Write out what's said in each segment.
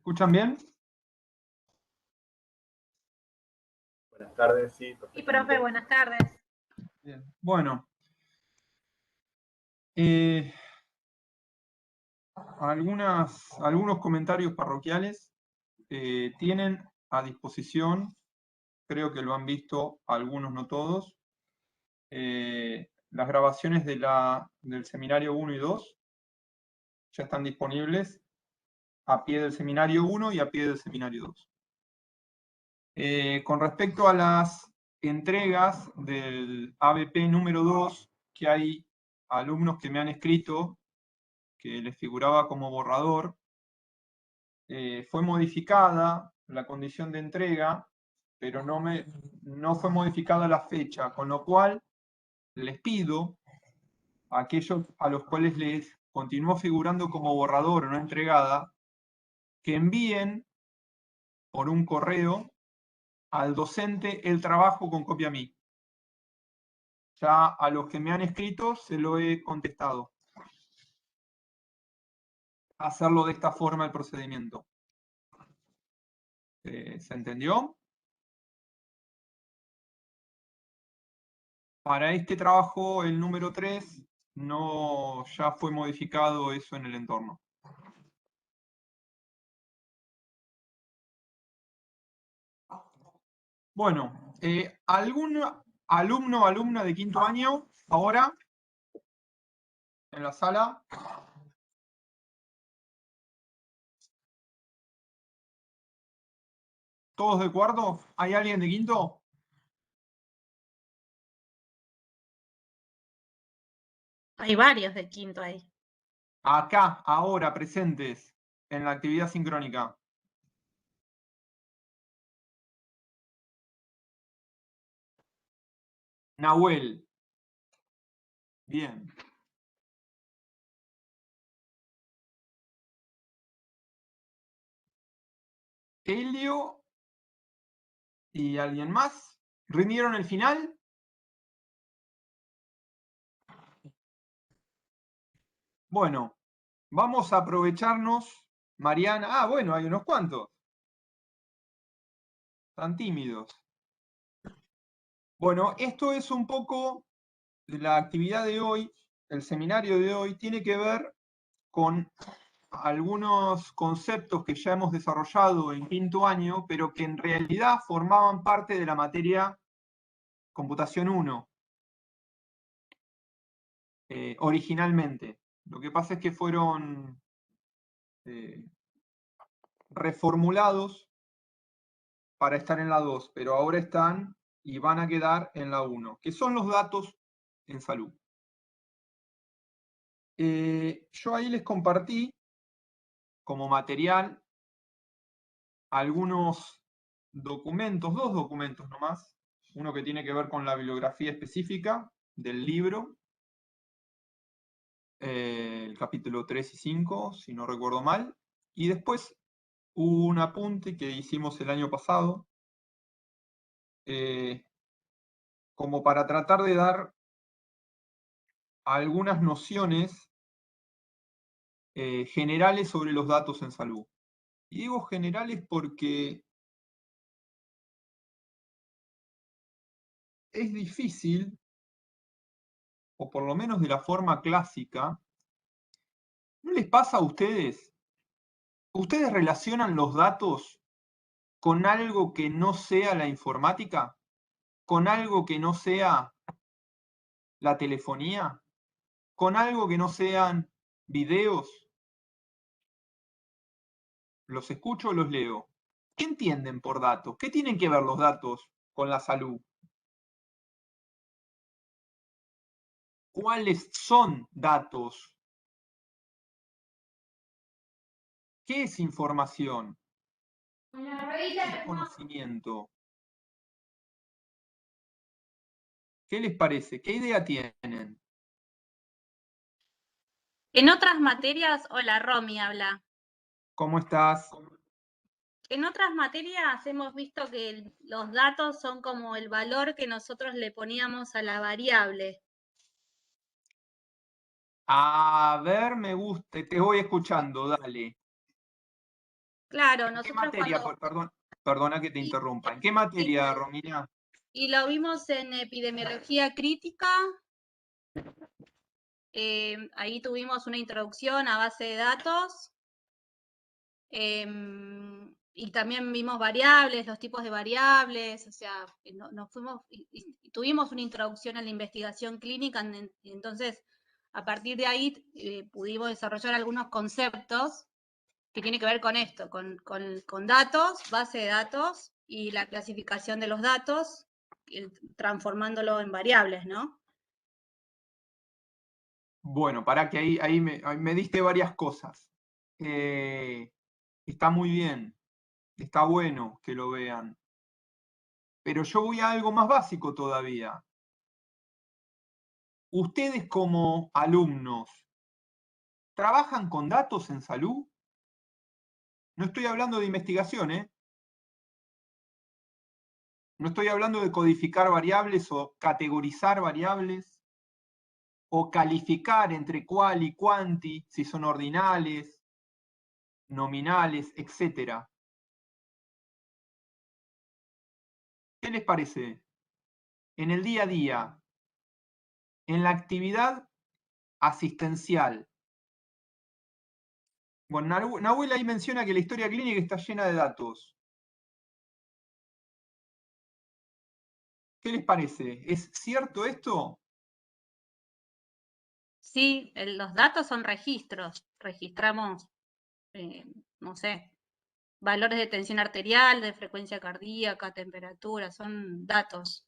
¿Escuchan bien? Buenas tardes, sí, Y perfectamente. profe, buenas tardes. Bien. Bueno, algunos comentarios parroquiales tienen a disposición, creo que lo han visto algunos, no todos, las grabaciones del seminario 1 y 2 ya están disponibles a pie del seminario 1 y a pie del seminario 2. Con respecto a las entregas del ABP número 2, que hay alumnos que me han escrito que les figuraba como borrador, fue modificada la condición de entrega, pero no fue modificada la fecha, con lo cual les pido a aquellos a los cuales les continuó figurando como borrador o no entregada, que envíen por un correo al docente el trabajo con copia a mí. Ya a los que me han escrito se lo he contestado. Hacerlo de esta forma el procedimiento. ¿Se entendió? Para este trabajo, el número 3, ya fue modificado eso en el entorno. Bueno, ¿algún alumno o alumna de quinto año ahora en la sala? ¿Todos de cuarto? ¿Hay alguien de quinto? Hay varios de quinto ahí. Acá, ahora, presentes en la actividad sincrónica. Nahuel. Bien. Helio y alguien más. ¿Rindieron el final? Bueno, vamos a aprovecharnos, Mariana. Ah, bueno, hay unos cuantos. Están tímidos. Bueno, esto es un poco de la actividad de hoy, el seminario de hoy, tiene que ver con algunos conceptos que ya hemos desarrollado en quinto año, pero que en realidad formaban parte de la materia Computación 1, originalmente. Lo que pasa es que fueron reformulados para estar en la 2, pero ahora están y van a quedar en la 1, que son los datos en salud. Yo ahí les compartí como material algunos documentos, dos documentos nomás, uno que tiene que ver con la bibliografía específica del libro, el capítulo 3 y 5, si no recuerdo mal, y después un apunte que hicimos el año pasado, como para tratar de dar algunas nociones generales sobre los datos en salud. Y digo generales porque es difícil, o por lo menos de la forma clásica, ¿no les pasa a ustedes? ¿Ustedes relacionan los datos con algo que no sea la informática? ¿Con algo que no sea la telefonía? ¿Con algo que no sean videos? ¿Los escucho o los leo? ¿Qué entienden por datos? ¿Qué tienen que ver los datos con la salud? ¿Cuáles son datos? ¿Qué es información? ¿Qué es conocimiento? ¿Qué les parece? ¿Qué idea tienen? En otras materias, hola, Romy habla. ¿Cómo estás? En otras materias hemos visto que los datos son como el valor que nosotros le poníamos a la variable. A ver, me gusta, te voy escuchando, dale. Claro, ¿En qué nosotros materia? Perdona que te y, interrumpa. ¿En qué y- materia, Romina? y lo vimos en epidemiología crítica. Ahí tuvimos una introducción a base de datos. Y también vimos variables, los tipos de variables, o sea, nos fuimos y tuvimos una introducción a la investigación clínica, entonces a partir de ahí pudimos desarrollar algunos conceptos que tienen que ver con esto, con datos, base de datos y la clasificación de los datos, transformándolo en variables, ¿no? Bueno, para que ahí me diste varias cosas. Está muy bien, está bueno que lo vean. Pero yo voy a algo más básico todavía. Ustedes como alumnos, ¿trabajan con datos en salud? No estoy hablando de investigación, ¿eh? No estoy hablando de codificar variables o categorizar variables o calificar entre cual y cuanti, si son ordinales, nominales, etc. ¿Qué les parece? En el día a día, en la actividad asistencial. Bueno, Nahuel ahí menciona que la historia clínica está llena de datos. ¿Qué les parece? ¿Es cierto esto? Sí, los datos son registros, registramos, no sé, valores de tensión arterial, de frecuencia cardíaca, temperatura, son datos.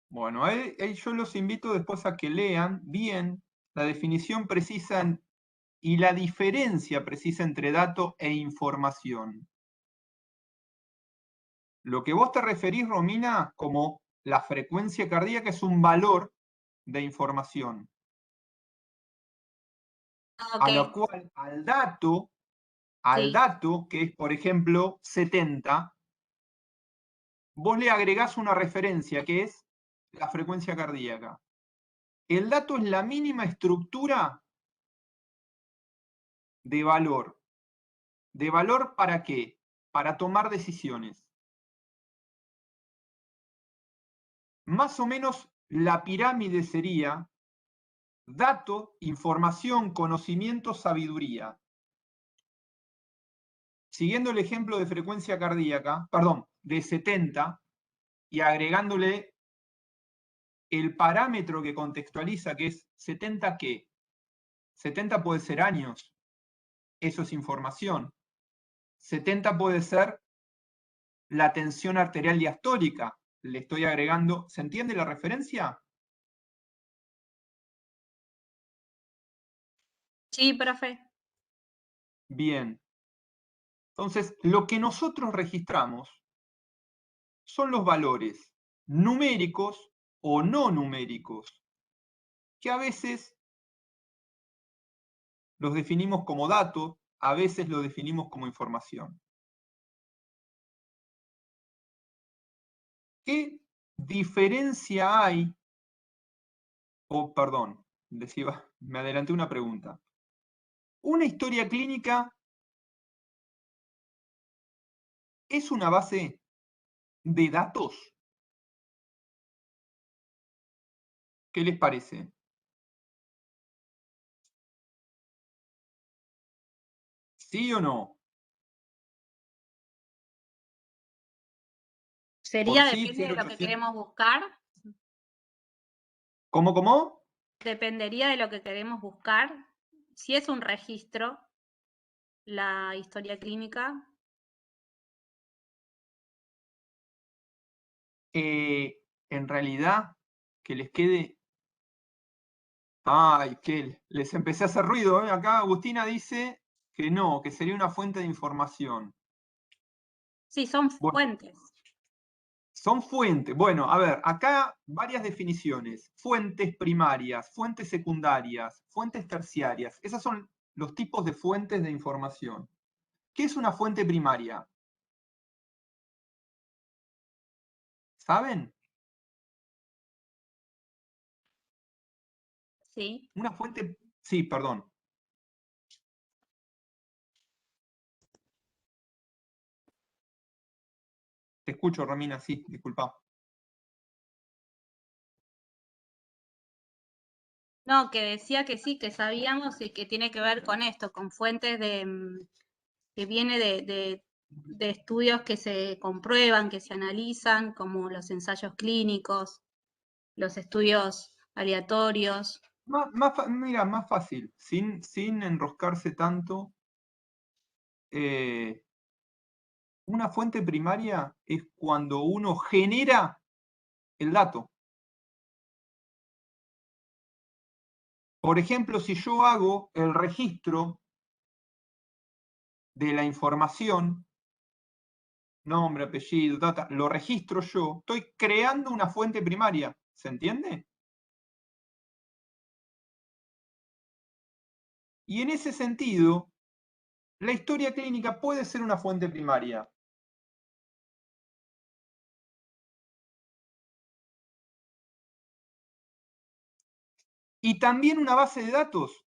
Bueno, ahí yo los invito después a que lean bien la definición precisa y la diferencia precisa entre dato e información. Lo que vos te referís, Romina, como la frecuencia cardíaca es un valor de información, Ok, a lo cual al sí, dato, que es por ejemplo 70, vos le agregás una referencia que es la frecuencia cardíaca. El dato es la mínima estructura de valor. ¿De valor para qué? Para tomar decisiones. Más o menos la pirámide sería dato, información, conocimiento, sabiduría. Siguiendo el ejemplo de frecuencia cardíaca, perdón, de 70, y agregándole el parámetro que contextualiza, que es 70 qué. 70 puede ser años, eso es información. 70 puede ser la tensión arterial diastólica, le estoy agregando, ¿se entiende la referencia? sí, profe. Bien. Entonces, lo que nosotros registramos son los valores numéricos o no numéricos, que a veces los definimos como datos, a veces los definimos como información. ¿Qué diferencia hay? O, perdón, decía, me adelanté una pregunta. ¿Una historia clínica es una base de datos? ¿Qué les parece? ¿Sí o no? Por Sería sí, depende de lo que 0800. queremos buscar, ¿Cómo? dependería de lo que queremos buscar. Si es un registro, la historia clínica, En realidad, que les quede. Ay, que les empecé a hacer ruido, ¿eh? Acá Agustina dice que no, que sería una fuente de información. sí, son Bueno, fuentes. son fuentes. Bueno, a ver, acá varias definiciones. Fuentes primarias, fuentes secundarias, fuentes terciarias. Esos son los tipos de fuentes de información. ¿Qué es una fuente primaria? ¿Saben? Sí. Una fuente. Sí, perdón. escucho, Romina, sí, disculpa. No, que decía que sí, que sabíamos y que tiene que ver con esto, con fuentes que viene de estudios que se comprueban, que se analizan, como los ensayos clínicos, los estudios aleatorios. Mira, más fácil, sin enroscarse tanto. Una fuente primaria es cuando uno genera el dato. Por ejemplo, si yo hago el registro de la información, nombre, apellido, data, lo registro yo, estoy creando una fuente primaria. ¿Se entiende? Y en ese sentido, la historia clínica puede ser una fuente primaria. Y también una base de datos.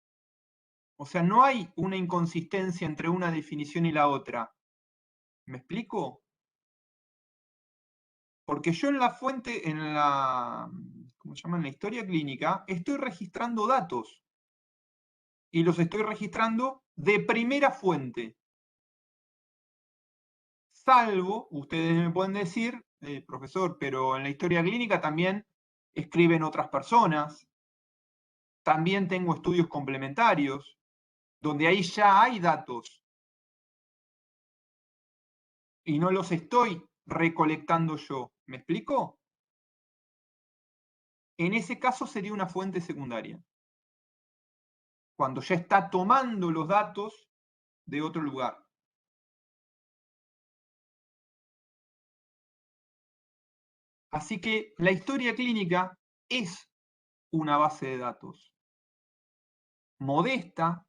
O sea, no hay una inconsistencia entre una definición y la otra. ¿Me explico? Porque yo en la fuente, en la, ¿cómo se llama? En la historia clínica, estoy registrando datos. Y los estoy registrando de primera fuente. Salvo, ustedes me pueden decir, profesor, pero en la historia clínica también escriben otras personas. También tengo estudios complementarios, donde ahí ya hay datos. Y no los estoy recolectando yo. ¿Me explico? En ese caso sería una fuente secundaria. Cuando ya está tomando los datos de otro lugar. Así que la historia clínica es una base de datos modesta,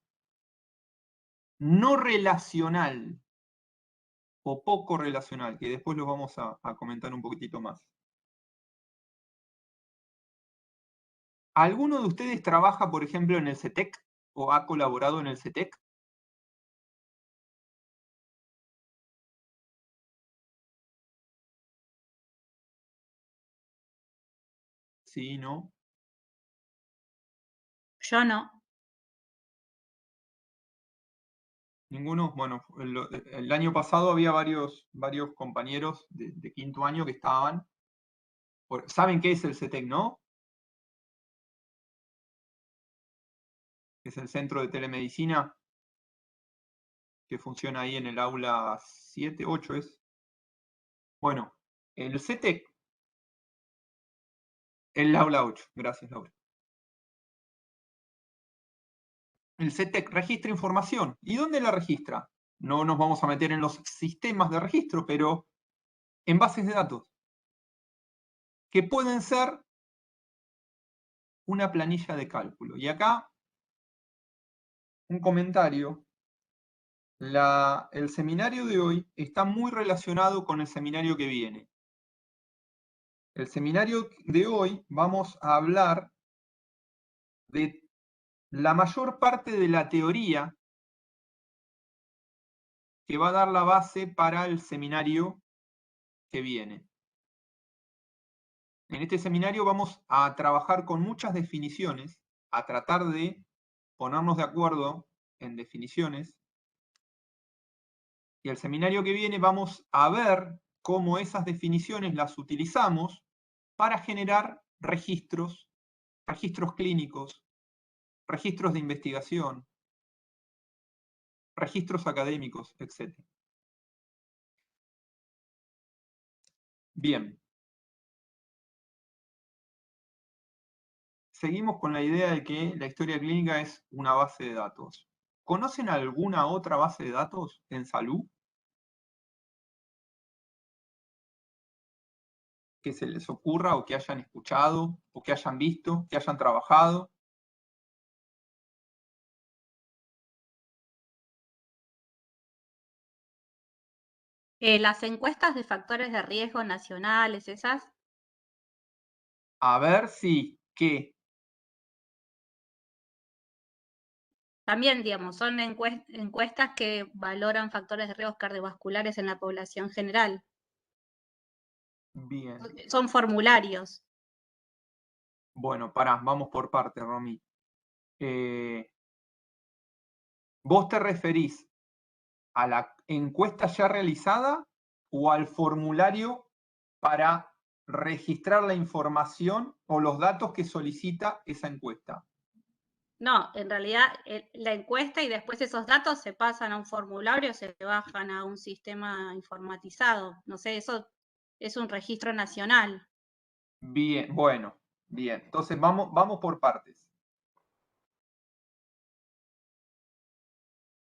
no relacional o poco relacional, que después lo vamos a comentar un poquitito más. ¿Alguno de ustedes trabaja, por ejemplo, en el CETEC o ha colaborado en el CETEC? Sí, ¿no? Yo no. ¿Ninguno? Bueno, el año pasado había varios compañeros de quinto año que estaban. ¿Saben qué es el CETEC, no? Es el centro de telemedicina que funciona ahí en el aula 7, 8 es. Bueno, el CETEC, el aula 8, gracias Laura. El CETEC registra información. ¿Y dónde la registra? No nos vamos a meter en los sistemas de registro, pero en bases de datos, que pueden ser una planilla de cálculo. Y acá, un comentario. El seminario de hoy está muy relacionado con el seminario que viene. El seminario de hoy vamos a hablar de la mayor parte de la teoría que va a dar la base para el seminario que viene. En este seminario vamos a trabajar con muchas definiciones, a tratar de ponernos de acuerdo en definiciones. Y el seminario que viene vamos a ver cómo esas definiciones las utilizamos para generar registros clínicos, registros de investigación, registros académicos, etc. Bien. Seguimos con la idea de que la historia clínica es una base de datos. ¿Conocen alguna otra base de datos en salud que se les ocurra o que hayan escuchado o que hayan visto, que hayan trabajado? Las encuestas de factores de riesgo nacionales, esas, A ver si, ¿qué? también, digamos, son encuestas que valoran factores de riesgo cardiovasculares en la población general. Bien. Son formularios. Bueno, pará, vamos por partes, Romy. ¿Vos te referís a la encuesta ya realizada o al formulario para registrar la información o los datos que solicita esa encuesta? No, en realidad la encuesta y después esos datos se pasan a un formulario, se bajan a un sistema informatizado. No sé, eso es un registro nacional. Bien, bueno, bien. Entonces vamos por partes.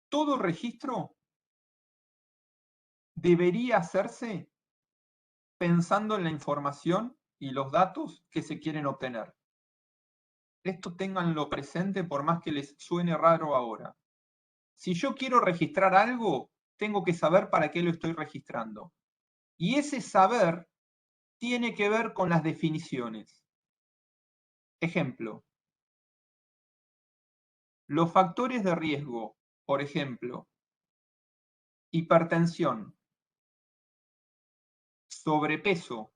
Todo registro debería hacerse pensando en la información y los datos que se quieren obtener. Esto ténganlo presente por más que les suene raro ahora. Si yo quiero registrar algo, tengo que saber para qué lo estoy registrando. Y ese saber tiene que ver con las definiciones. Ejemplo, los factores de riesgo, por ejemplo, hipertensión, sobrepeso,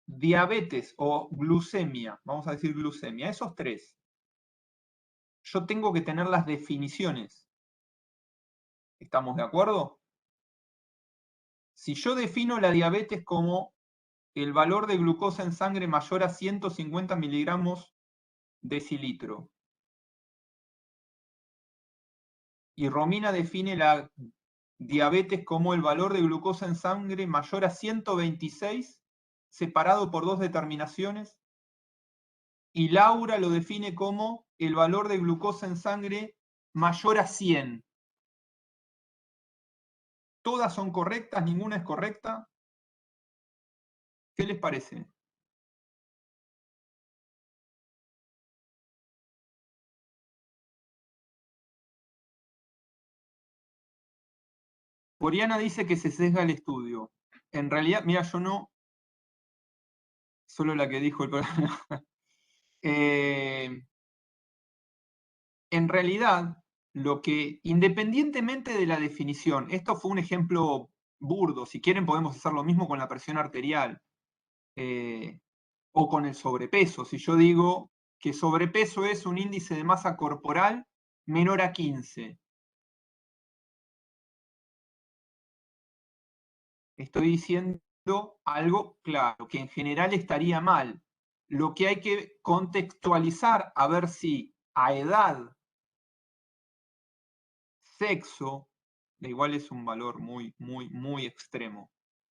diabetes o glucemia, vamos a decir glucemia, esos tres, yo tengo que tener las definiciones. ¿Estamos de acuerdo? Si yo defino la diabetes como el valor de glucosa en sangre mayor a 150 miligramos decilitro, y Romina define la diabetes como el valor de glucosa en sangre mayor a 126, separado por dos determinaciones, y Laura lo define como el valor de glucosa en sangre mayor a 100. ¿Todas son correctas? ¿Ninguna es correcta? ¿Qué les parece? Oriana dice que se sesga el estudio. En realidad, mira, yo no, solo la que dijo el programa. En realidad, lo que, independientemente de la definición, esto fue un ejemplo burdo, si quieren podemos hacer lo mismo con la presión arterial o con el sobrepeso. Si yo digo que sobrepeso es un índice de masa corporal menor a 15, estoy diciendo algo claro, que en general estaría mal. Lo que hay que contextualizar a ver si a edad, sexo, da igual es un valor muy, muy, muy extremo,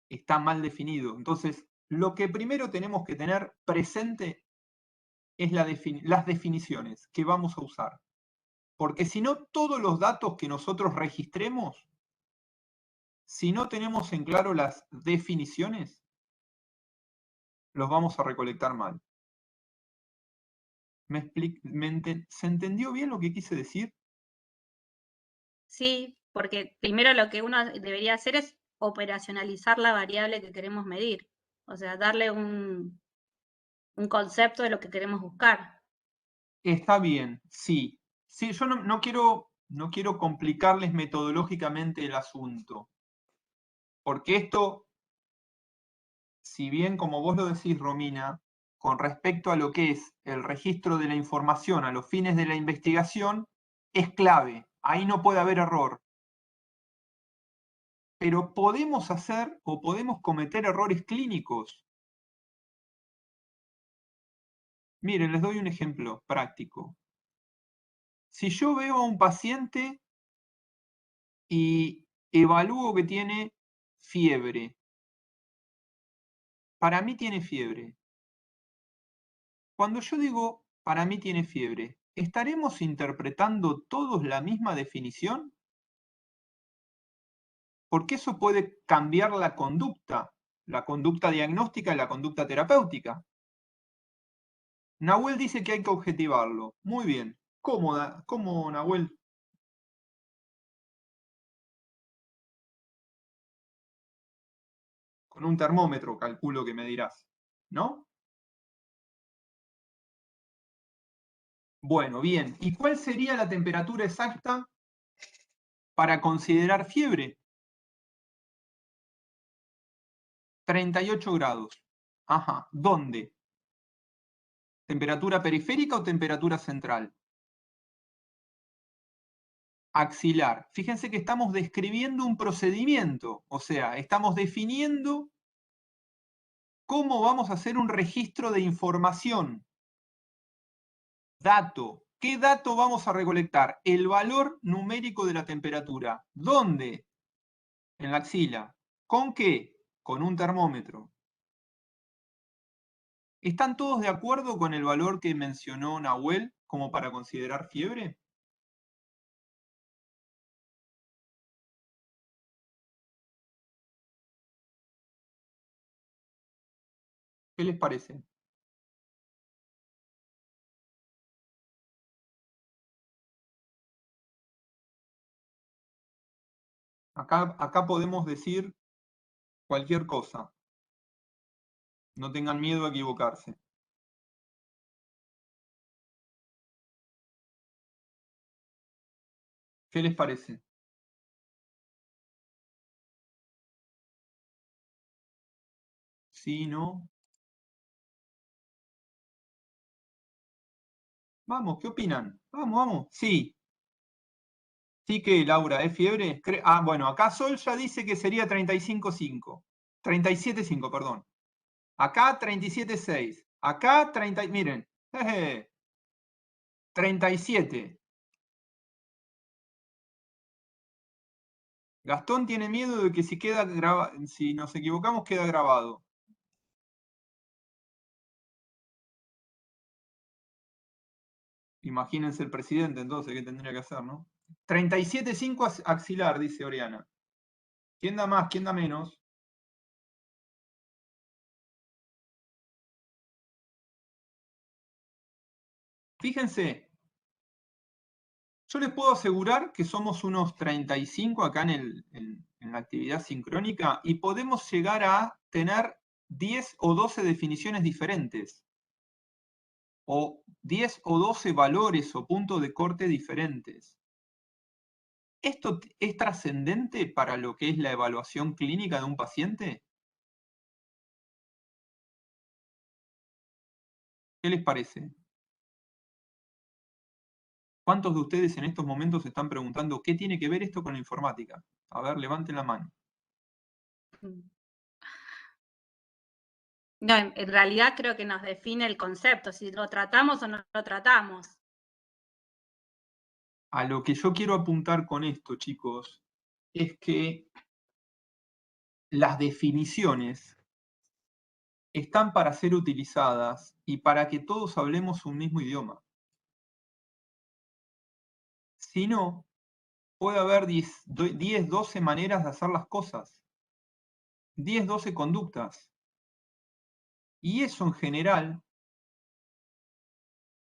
está mal definido. Entonces, lo que primero tenemos que tener presente es las definiciones que vamos a usar. Porque si no, todos los datos que nosotros registremos, si no tenemos en claro las definiciones, los vamos a recolectar mal. ¿Se entendió bien lo que quise decir? Sí, porque primero lo que uno debería hacer es operacionalizar la variable que queremos medir. O sea, darle un concepto de lo que queremos buscar. Está bien, sí. Sí, yo no quiero complicarles metodológicamente el asunto. Porque esto, si bien como vos lo decís, Romina, con respecto a lo que es el registro de la información a los fines de la investigación, es clave. Ahí no puede haber error. Pero podemos hacer o podemos cometer errores clínicos. Miren, les doy un ejemplo práctico. Si yo veo a un paciente y evalúo que tiene fiebre, para mí tiene fiebre. Cuando yo digo para mí tiene fiebre, ¿estaremos interpretando todos la misma definición? Porque eso puede cambiar la conducta diagnóstica y la conducta terapéutica. Nahuel dice que hay que objetivarlo. Muy bien. ¿Cómo, Nahuel? Con un termómetro, calculo que me dirás, ¿no? Bueno, bien. ¿Y cuál sería la temperatura exacta para considerar fiebre? 38 grados. Ajá. ¿Dónde? ¿Temperatura periférica o temperatura central? Axilar. Fíjense que estamos describiendo un procedimiento, o sea, estamos definiendo cómo vamos a hacer un registro de información. Dato. ¿Qué dato vamos a recolectar? El valor numérico de la temperatura. ¿Dónde? En la axila. ¿Con qué? Con un termómetro. ¿Están todos de acuerdo con el valor que mencionó Nahuel como para considerar fiebre? ¿Qué les parece? Acá podemos decir cualquier cosa. No tengan miedo a equivocarse. ¿Qué les parece? ¿Sí, no? Vamos, ¿qué opinan? Vamos, vamos. Sí. ¿Sí que, Laura, es fiebre? Bueno, acá Sol ya dice que sería 35,5. 37,5, perdón. Acá 37,6. Acá 30, miren. 37. Gastón tiene miedo de que si nos equivocamos queda grabado. Imagínense el presidente entonces, ¿qué tendría que hacer, no? 37,5 axilar, dice Oriana. ¿Quién da más? ¿Quién da menos? Fíjense, yo les puedo asegurar que somos unos 35 acá en la actividad sincrónica y podemos llegar a tener 10 o 12 definiciones diferentes. O 10 o 12 valores o puntos de corte diferentes. ¿Esto es trascendente para lo que es la evaluación clínica de un paciente? ¿Qué les parece? ¿Cuántos de ustedes en estos momentos se están preguntando qué tiene que ver esto con la informática? A ver, levanten la mano. No, en realidad creo que nos define el concepto, si lo tratamos o no lo tratamos. A lo que yo quiero apuntar con esto, chicos, es que las definiciones están para ser utilizadas y para que todos hablemos un mismo idioma. Si no, puede haber 10, 12 maneras de hacer las cosas, 10, 12 conductas. Y eso en general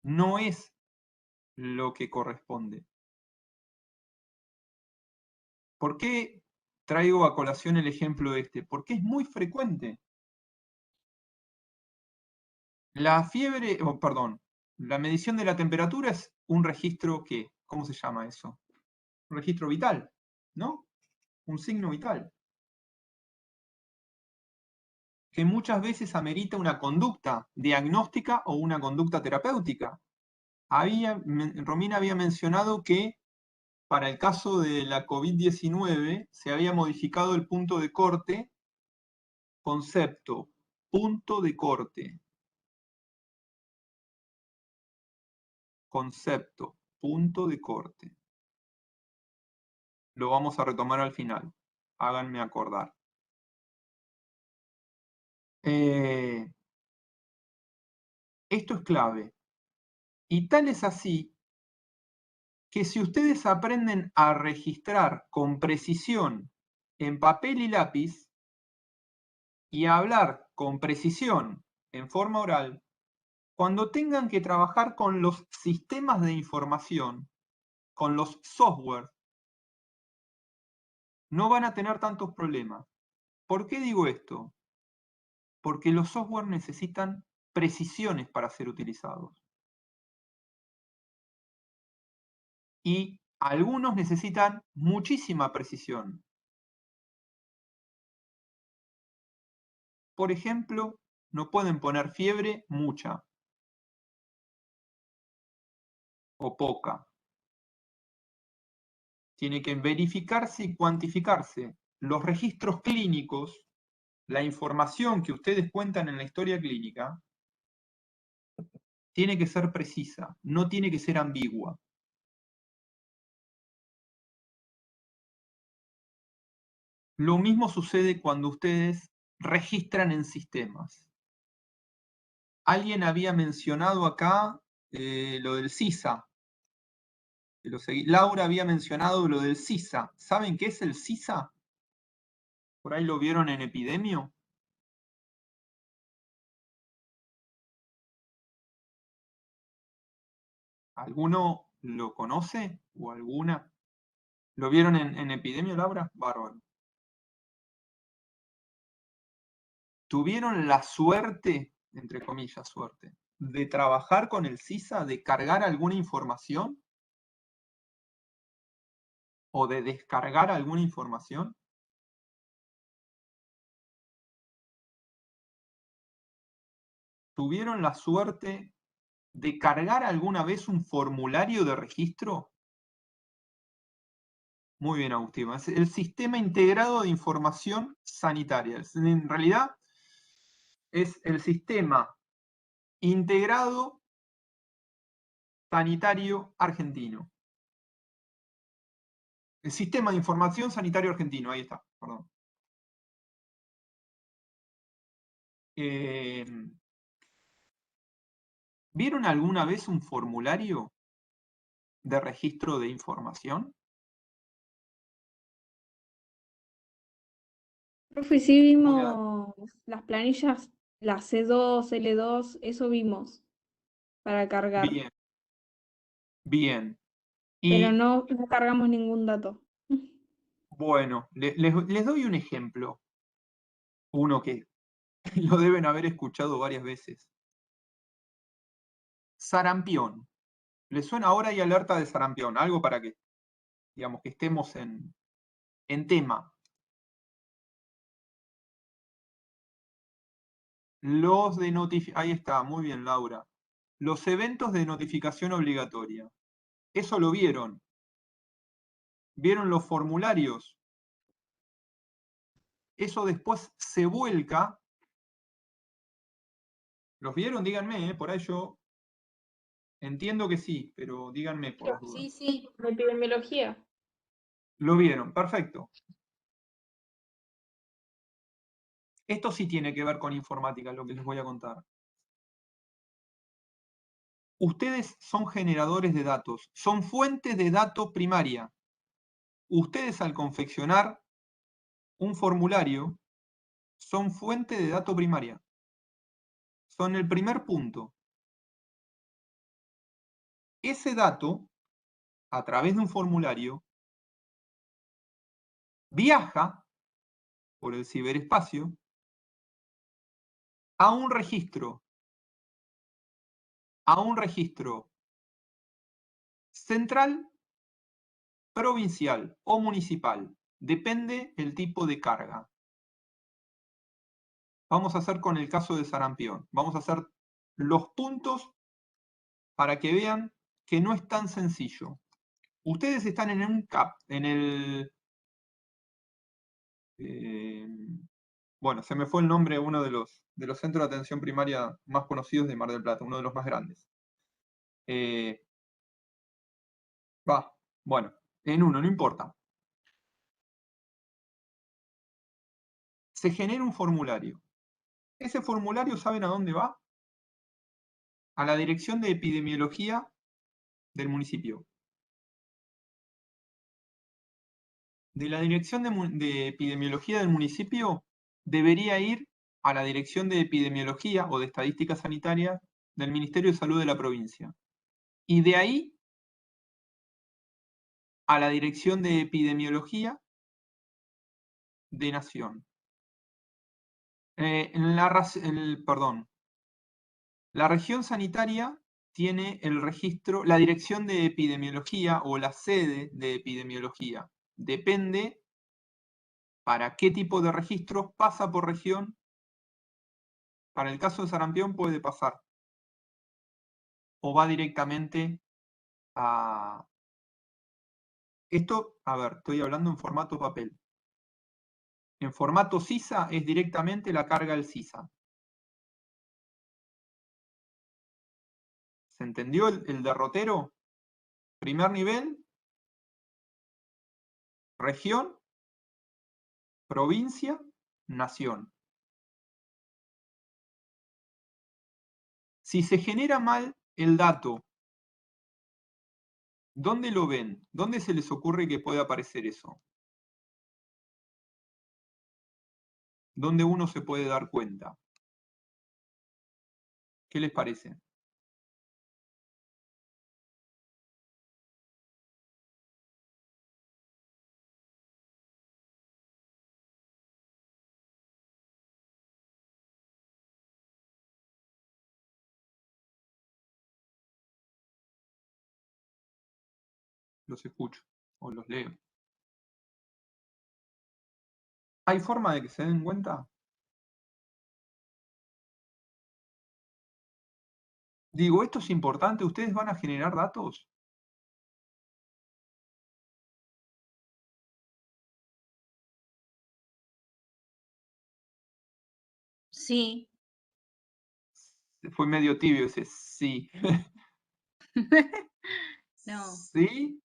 no es lo que corresponde. ¿Por qué traigo a colación el ejemplo este? Porque es muy frecuente. La fiebre, perdón, la medición de la temperatura es un registro que, ¿cómo se llama eso? Un registro vital, ¿no? Un signo vital. Que muchas veces amerita una conducta diagnóstica o una conducta terapéutica. Romina había mencionado que para el caso de la COVID-19 se había modificado el punto de corte, concepto, punto de corte, concepto, punto de corte. Lo vamos a retomar al final. Háganme acordar. Esto es clave. Y tal es así que si ustedes aprenden a registrar con precisión en papel y lápiz y a hablar con precisión en forma oral, cuando tengan que trabajar con los sistemas de información, con los software, no van a tener tantos problemas. ¿Por qué digo esto? Porque los software necesitan precisiones para ser utilizados. Y algunos necesitan muchísima precisión. por ejemplo, no pueden poner fiebre mucha o poca. Tiene que verificarse y cuantificarse. Los registros clínicos, la información que ustedes cuentan en la historia clínica, tiene que ser precisa, no tiene que ser ambigua. Lo mismo sucede cuando ustedes registran en sistemas. Alguien había mencionado acá lo del CISA. Laura había mencionado lo del CISA. ¿Saben qué es el CISA? ¿Por ahí lo vieron en Epidemio? ¿Alguno lo conoce? ¿O alguna? ¿Lo vieron en Epidemio, Laura? Bárbaro. ¿Tuvieron la suerte, entre comillas, suerte, de trabajar con el CISA, de cargar alguna información? ¿O de descargar alguna información? ¿Tuvieron la suerte de cargar alguna vez un formulario de registro? Muy bien, Agustín. Es el Sistema Integrado de Información Sanitaria. En realidad es el Sistema Integrado Sanitario Argentino. El Sistema de Información Sanitario Argentino, ahí está, perdón. ¿Vieron alguna vez un formulario de registro de información? Profe, sí vimos las planillas, la C2, L2, eso vimos para cargar, Bien, bien. pero Y no cargamos ningún dato. bueno, les doy un ejemplo, uno que lo deben haber escuchado varias veces. Sarampión. ¿Les suena? Ahora hay alerta de sarampión? Algo para que, digamos, que estemos en tema. Ahí está, muy bien, Laura. Los eventos de notificación obligatoria. ¿Eso lo vieron? ¿Vieron los formularios? Eso después se vuelca. ¿Los vieron? Díganme, por ahí yo entiendo que sí, pero díganme por las dudas. Sí, sí. De epidemiología. Lo vieron, perfecto. Esto sí tiene que ver con informática, lo que les voy a contar. Ustedes son generadores de datos, son fuentes de datos primaria. Ustedes al confeccionar un formulario son fuente de datos primaria. Son el primer punto. Ese dato, a través de un formulario, viaja por el ciberespacio a un registro central, provincial o municipal. Depende el tipo de carga. Vamos a hacer con el caso de sarampión. Vamos a hacer los puntos para que vean que no es tan sencillo. Ustedes están en un CAP, en el... bueno, se me fue el nombre de uno de los centros de atención primaria más conocidos de Mar del Plata, uno de los más grandes. Bueno, en uno, no importa. Se genera un formulario. Ese formulario, ¿saben a dónde va? A la dirección de epidemiología del municipio. De la dirección de epidemiología del municipio debería ir a la dirección de epidemiología o de estadística sanitaria del Ministerio de Salud de la provincia. Y de ahí a la dirección de epidemiología de Nación. La región sanitaria tiene el registro, la dirección de epidemiología o la sede de epidemiología. Depende para qué tipo de registro pasa por región Para el caso de sarampión puede pasar. O va directamente a... Esto, a ver, estoy hablando en formato papel. En formato sisa es directamente la carga al sisa. ¿Se entendió el derrotero? Primer nivel, región, provincia, nación. Si se genera mal el dato, ¿dónde lo ven? ¿Dónde se les ocurre que puede aparecer eso? ¿Dónde uno se puede dar cuenta? ¿Qué les parece? Los escucho o los leo. ¿Hay forma de que se den cuenta? Digo, esto es importante. ¿Ustedes van a generar datos? Sí. Fue medio tibio ese sí. No. ¿Sí?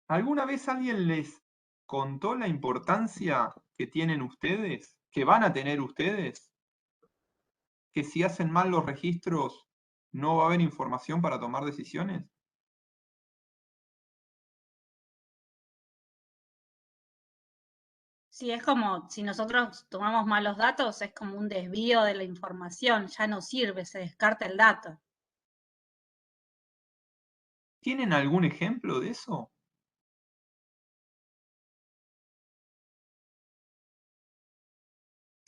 ¿Alguna vez alguien les contó la importancia que tienen ustedes? ¿Que van a tener ustedes? ¿Que si hacen mal los registros no va a haber información para tomar decisiones? Sí, es como si nosotros tomamos malos datos, es como un desvío de la información, ya no sirve, se descarta el dato. ¿Tienen algún ejemplo de eso?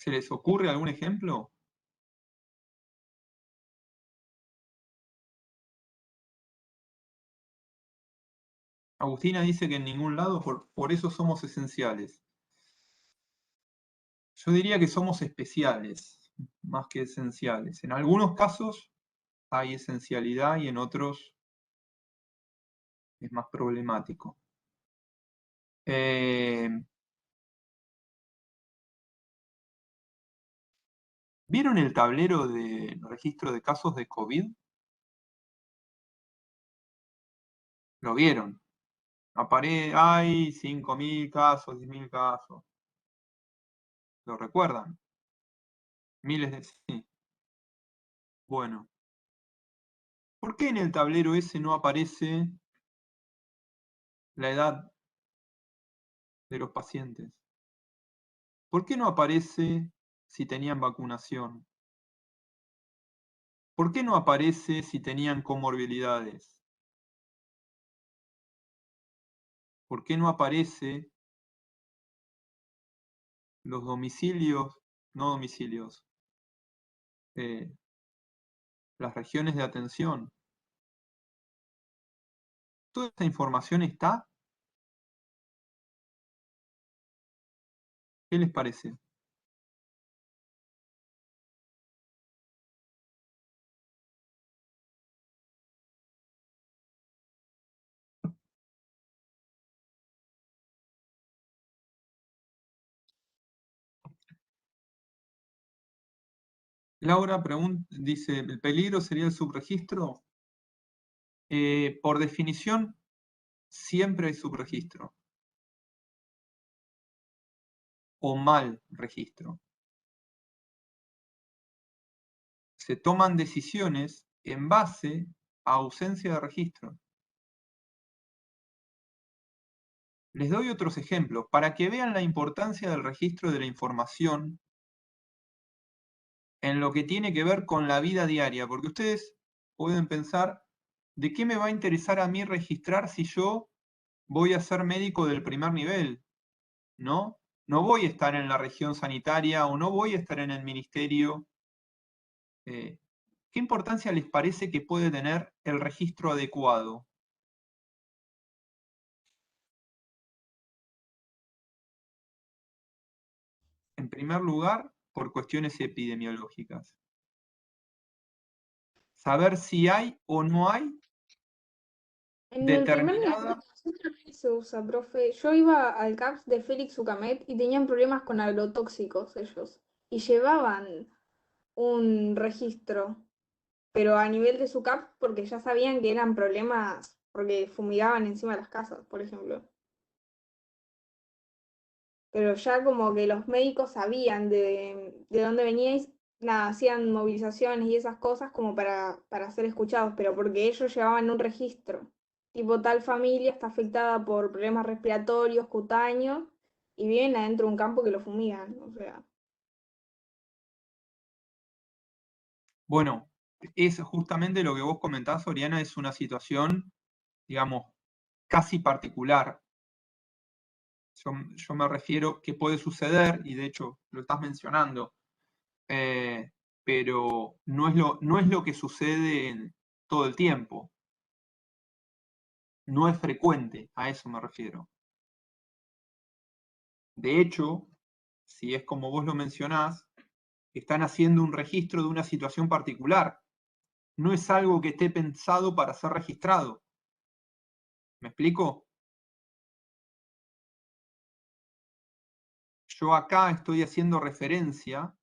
¿Se les ocurre algún ejemplo? Agustina dice que en ningún lado, por eso somos esenciales. Yo diría que somos especiales, más que esenciales. En algunos casos hay esencialidad y en otros es más problemático. ¿Vieron el tablero de registro de casos de COVID? ¿Lo vieron? Hay 5.000 casos, 10.000 casos. ¿Lo recuerdan? Miles de... Sí. Bueno. ¿Por qué en el tablero ese no aparece la edad de los pacientes? ¿Por qué no aparece si tenían vacunación? ¿Por qué no aparece si tenían comorbilidades? ¿Por qué no aparece los domicilios, no domicilios, las regiones de atención? ¿Toda esta información está? ¿Qué les parece? Laura dice, ¿el peligro sería el subregistro? Por definición, siempre hay subregistro. O mal registro. Se toman decisiones en base a ausencia de registro. Les doy otros ejemplos para que vean la importancia del registro de la información en lo que tiene que ver con la vida diaria, porque ustedes pueden pensar, ¿de qué me va a interesar a mí registrar si yo voy a ser médico del primer nivel? ¿No? No voy a estar en la región sanitaria o no voy a estar en el ministerio. ¿Qué importancia les parece que puede tener el registro adecuado? En primer lugar, por cuestiones epidemiológicas. Saber si hay o no hay En el primer determinada... nivel también se usa, profe. Yo iba al CAPS de Félix Ucamet y tenían problemas con agrotóxicos ellos. Y llevaban un registro, pero a nivel de su CAPS porque ya sabían que eran problemas porque fumigaban encima de las casas, por ejemplo. Pero ya como que los médicos sabían de dónde veníais, nada, hacían movilizaciones y esas cosas como para ser escuchados, pero porque ellos llevaban un registro. Tipo, tal familia está afectada por problemas respiratorios, cutáneos, y viven adentro de un campo que lo fumigan, o sea. Bueno, es justamente lo que vos comentás, Oriana, es una situación, digamos, casi particular. Yo me refiero que puede suceder, y de hecho lo estás mencionando, pero no es lo que sucede todo el tiempo. No es frecuente, a eso me refiero. De hecho, si es como vos lo mencionás, están haciendo un registro de una situación particular. No es algo que esté pensado para ser registrado. ¿Me explico? Yo acá estoy haciendo referencia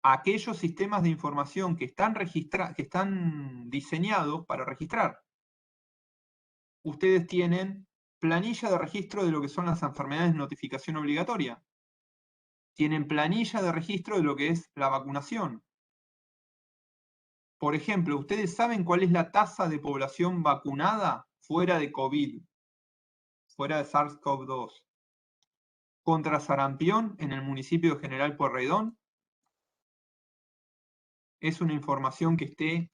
a aquellos sistemas de información que están diseñados para registrar. Ustedes tienen planilla de registro de lo que son las enfermedades de notificación obligatoria. Tienen planilla de registro de lo que es la vacunación. Por ejemplo, ¿ustedes saben cuál es la tasa de población vacunada fuera de COVID, fuera de SARS-CoV-2, contra sarampión en el municipio de General Pueyrredón? ¿Es una información que esté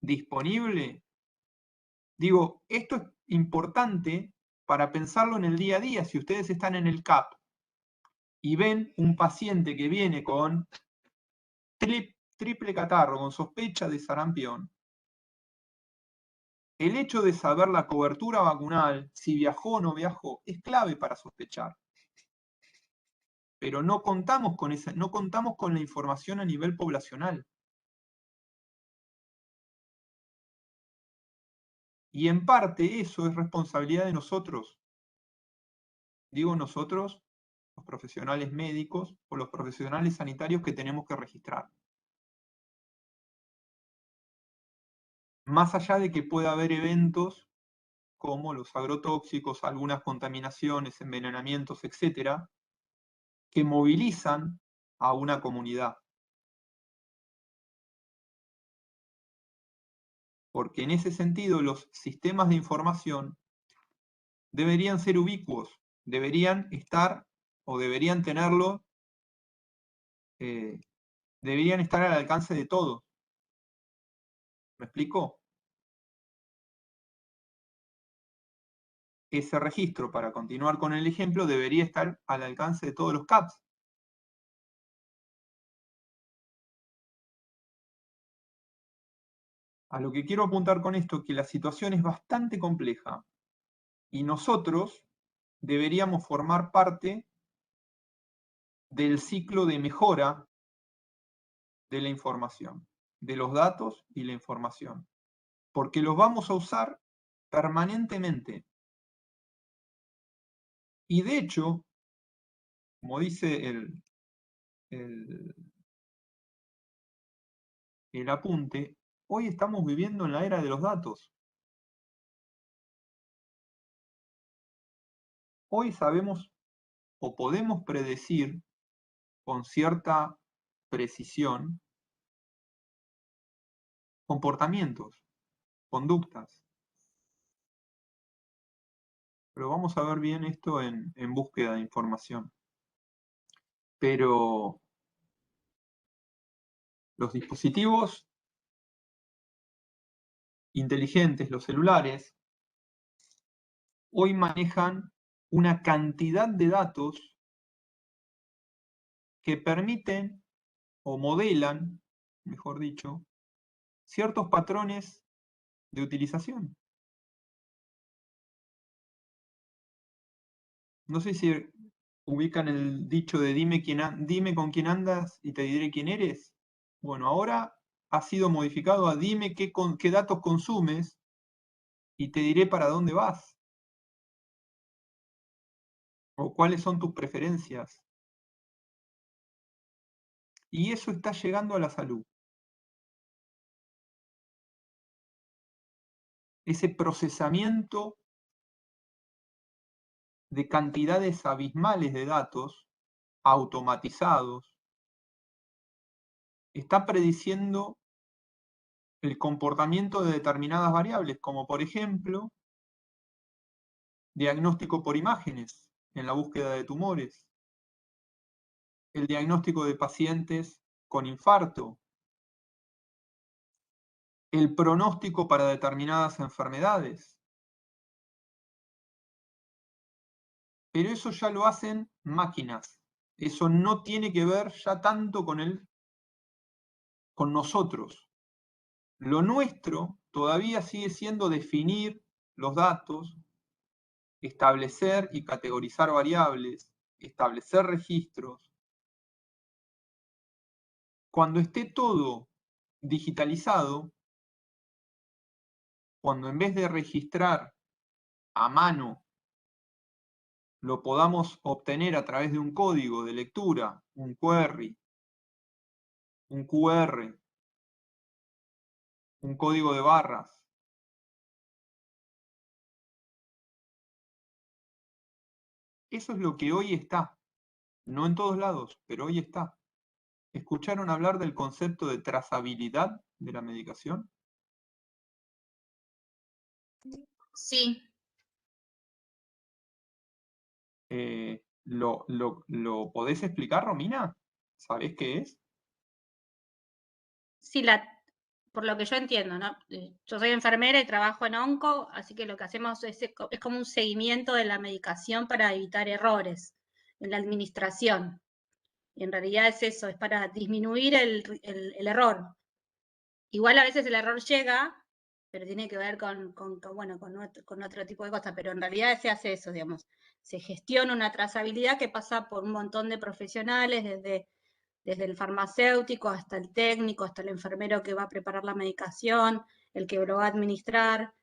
disponible? Digo, esto es importante para pensarlo en el día a día. Si ustedes están en el CAP y ven un paciente que viene con triple catarro, con sospecha de sarampión, el hecho de saber la cobertura vacunal, si viajó o no viajó, es clave para sospechar. Pero no contamos con la información a nivel poblacional. Y en parte eso es responsabilidad de nosotros. Digo nosotros, los profesionales médicos o los profesionales sanitarios que tenemos que registrar. Más allá de que pueda haber eventos como los agrotóxicos, algunas contaminaciones, envenenamientos, etcétera, que movilizan a una comunidad. Porque en ese sentido los sistemas de información deberían ser ubicuos, deberían estar o deberían tenerlo, deberían estar al alcance de todos. ¿Me explico? Ese registro, para continuar con el ejemplo, debería estar al alcance de todos los CAPS. A lo que quiero apuntar con esto es que la situación es bastante compleja y nosotros deberíamos formar parte del ciclo de mejora de la información, de los datos y la información, porque los vamos a usar permanentemente. Y de hecho, como dice el apunte, hoy estamos viviendo en la era de los datos. Hoy sabemos o podemos predecir con cierta precisión comportamientos, conductas. Pero vamos a ver bien esto en búsqueda de información. Pero los dispositivos inteligentes, los celulares, hoy manejan una cantidad de datos que permiten o modelan, mejor dicho, ciertos patrones de utilización. No sé si ubican el dicho de dime con quién andas y te diré quién eres. Bueno, ahora ha sido modificado a dime qué datos consumes y te diré para dónde vas. O cuáles son tus preferencias. Y eso está llegando a la salud. Ese procesamiento de cantidades abismales de datos automatizados está prediciendo el comportamiento de determinadas variables, como por ejemplo, diagnóstico por imágenes en la búsqueda de tumores, el diagnóstico de pacientes con infarto, el pronóstico para determinadas enfermedades. Pero eso ya lo hacen máquinas. Eso no tiene que ver ya tanto con nosotros. Lo nuestro todavía sigue siendo definir los datos, establecer y categorizar variables, establecer registros. Cuando esté todo digitalizado, cuando en vez de registrar a mano lo podamos obtener a través de un código de lectura, un query, un QR, un código de barras, eso es lo que hoy está. No en todos lados, pero hoy está. ¿Escucharon hablar del concepto de trazabilidad de la medicación? Sí. ¿Lo podés explicar, Romina? ¿Sabés qué es? Sí, por lo que yo entiendo, ¿no? Yo soy enfermera y trabajo en onco, así que lo que hacemos es como un seguimiento de la medicación para evitar errores en la administración. Y en realidad es eso, es para disminuir el error. Igual a veces el error llega, pero tiene que ver con otro tipo de cosas, pero en realidad se hace eso, digamos. Se gestiona una trazabilidad que pasa por un montón de profesionales, desde el farmacéutico hasta el técnico, hasta el enfermero que va a preparar la medicación, el que lo va a administrar,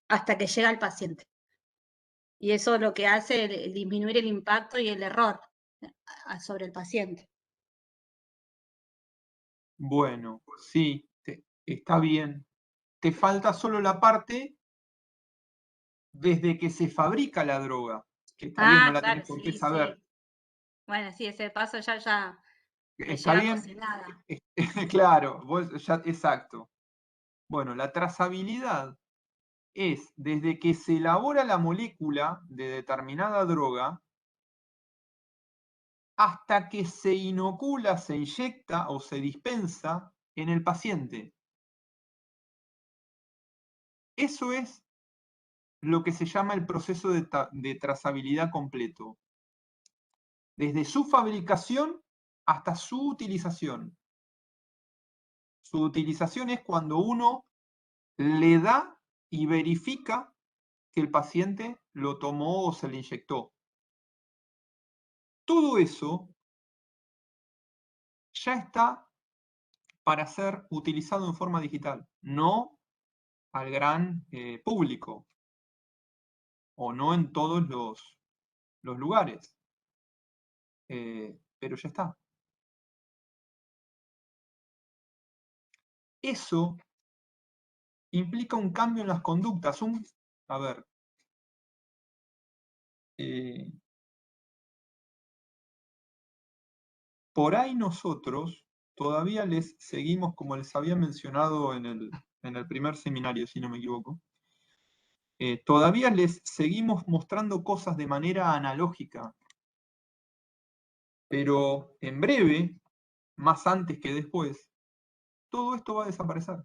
hasta que llega al paciente. Y eso lo que hace es disminuir el impacto y el error sobre el paciente. Bueno, sí, está bien. Te falta solo la parte desde que se fabrica la droga, que está bien, no la Claro, tenés por qué sí, saber. sí. Bueno, sí, ese paso ya me Está llega bien, cocinada. claro, exacto. Bueno, la trazabilidad es desde que se elabora la molécula de determinada droga hasta que se inocula, se inyecta o se dispensa en el paciente. Eso es lo que se llama el proceso de trazabilidad completo. Desde su fabricación hasta su utilización. Su utilización es cuando uno le da y verifica que el paciente lo tomó o se le inyectó. Todo eso ya está para ser utilizado en forma digital, no al gran público o no en todos los lugares, pero ya está. Eso implica un cambio en las conductas. A ver, por ahí nosotros todavía les seguimos, como les había mencionado en el primer seminario, si no me equivoco, todavía les seguimos mostrando cosas de manera analógica, pero en breve, más antes que después, todo esto va a desaparecer.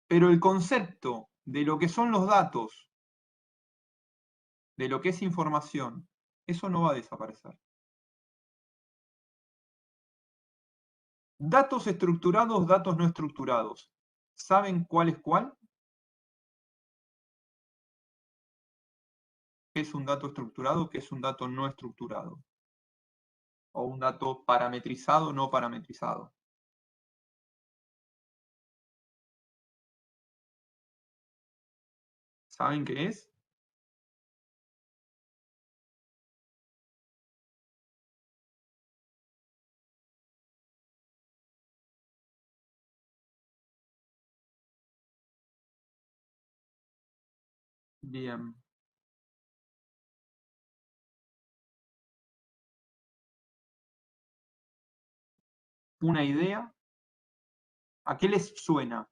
Pero el concepto de lo que son los datos, de lo que es información, eso no va a desaparecer. Datos estructurados, datos no estructurados. ¿Saben cuál es cuál? ¿Qué es un dato estructurado? ¿Qué es un dato no estructurado? O un dato parametrizado o no parametrizado. ¿Saben qué es? Bien. ¿Una idea? ¿A qué les suena?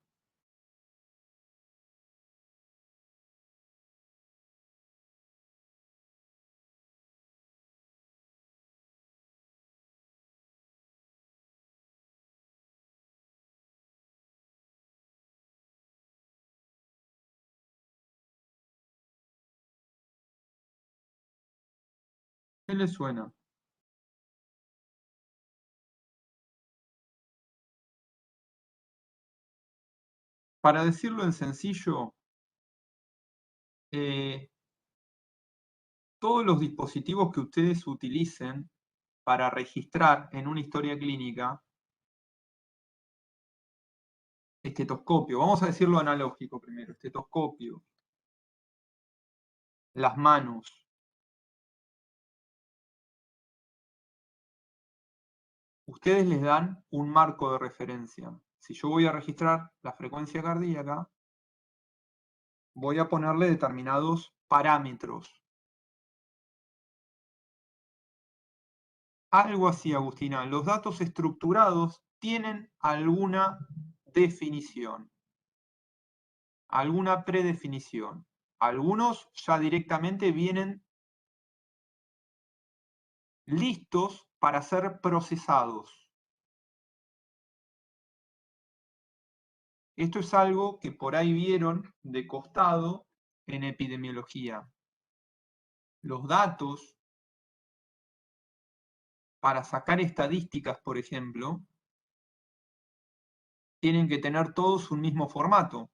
¿Qué les suena? Para decirlo en sencillo, todos los dispositivos que ustedes utilicen para registrar en una historia clínica, estetoscopio, vamos a decirlo analógico primero, estetoscopio, las manos, ustedes les dan un marco de referencia. Si yo voy a registrar la frecuencia cardíaca, voy a ponerle determinados parámetros. Algo así, Agustina. Los datos estructurados tienen alguna definición, alguna predefinición. Algunos ya directamente vienen listos para ser procesados. Esto es algo que por ahí vieron de costado en epidemiología. Los datos, para sacar estadísticas, por ejemplo, tienen que tener todos un mismo formato,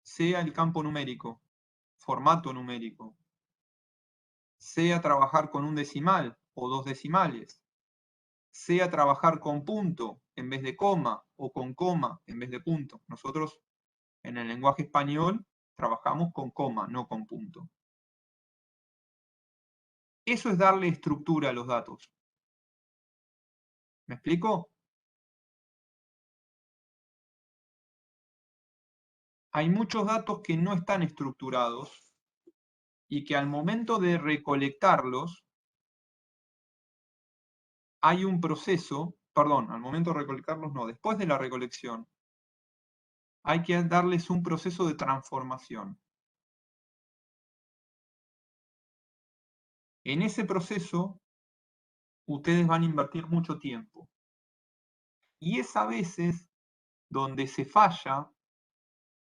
sea el campo numérico, formato numérico, sea trabajar con un decimal o dos decimales, sea trabajar con punto en vez de coma o con coma en vez de punto. Nosotros en el lenguaje español trabajamos con coma, no con punto. Eso es darle estructura a los datos. ¿Me explico? Hay muchos datos que no están estructurados y que al momento de recolectarlos hay un proceso, perdón, al momento de recolectarlos no, después de la recolección, hay que darles un proceso de transformación. En ese proceso, ustedes van a invertir mucho tiempo. Y es a veces donde se falla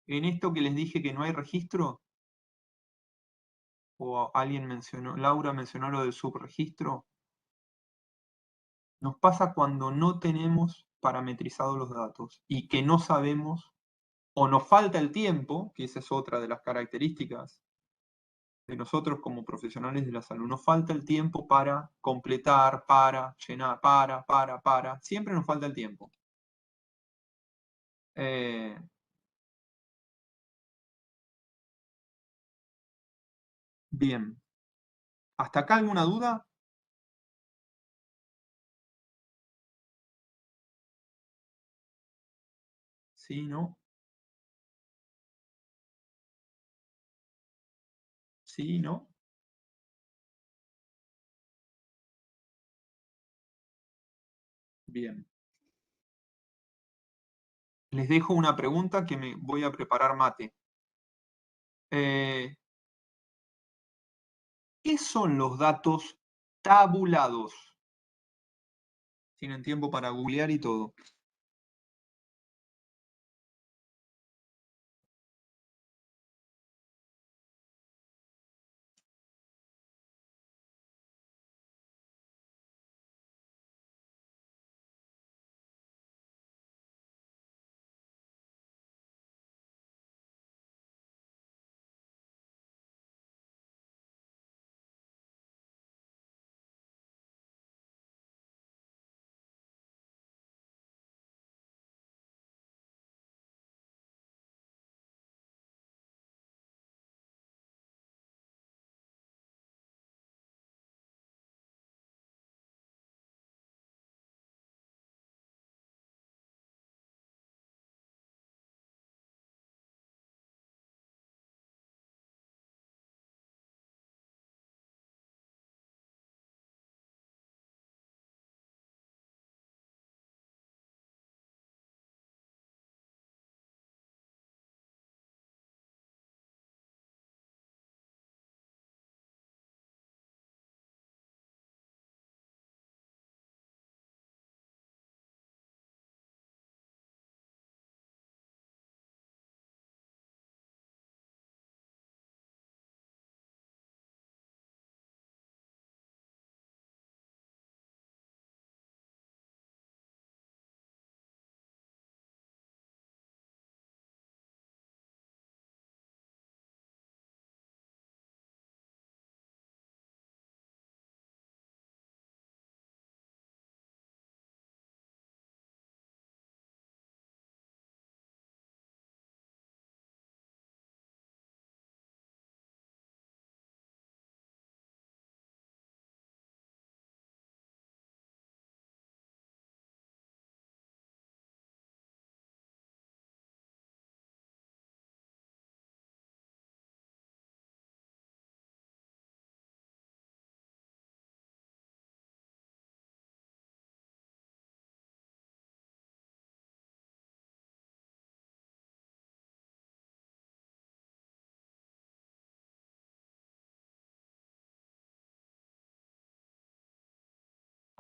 en esto que les dije que no hay registro, o alguien mencionó, Laura mencionó lo del subregistro. Nos pasa cuando no tenemos parametrizados los datos y que no sabemos o nos falta el tiempo, que esa es otra de las características de nosotros como profesionales de la salud, nos falta el tiempo para completar, para llenar, para, siempre nos falta el tiempo. Bien, ¿hasta acá alguna duda? Sí, ¿no? Sí, ¿no? Bien. Les dejo una pregunta que me voy a preparar mate. ¿Qué son los datos tabulados? Tienen tiempo para googlear y todo.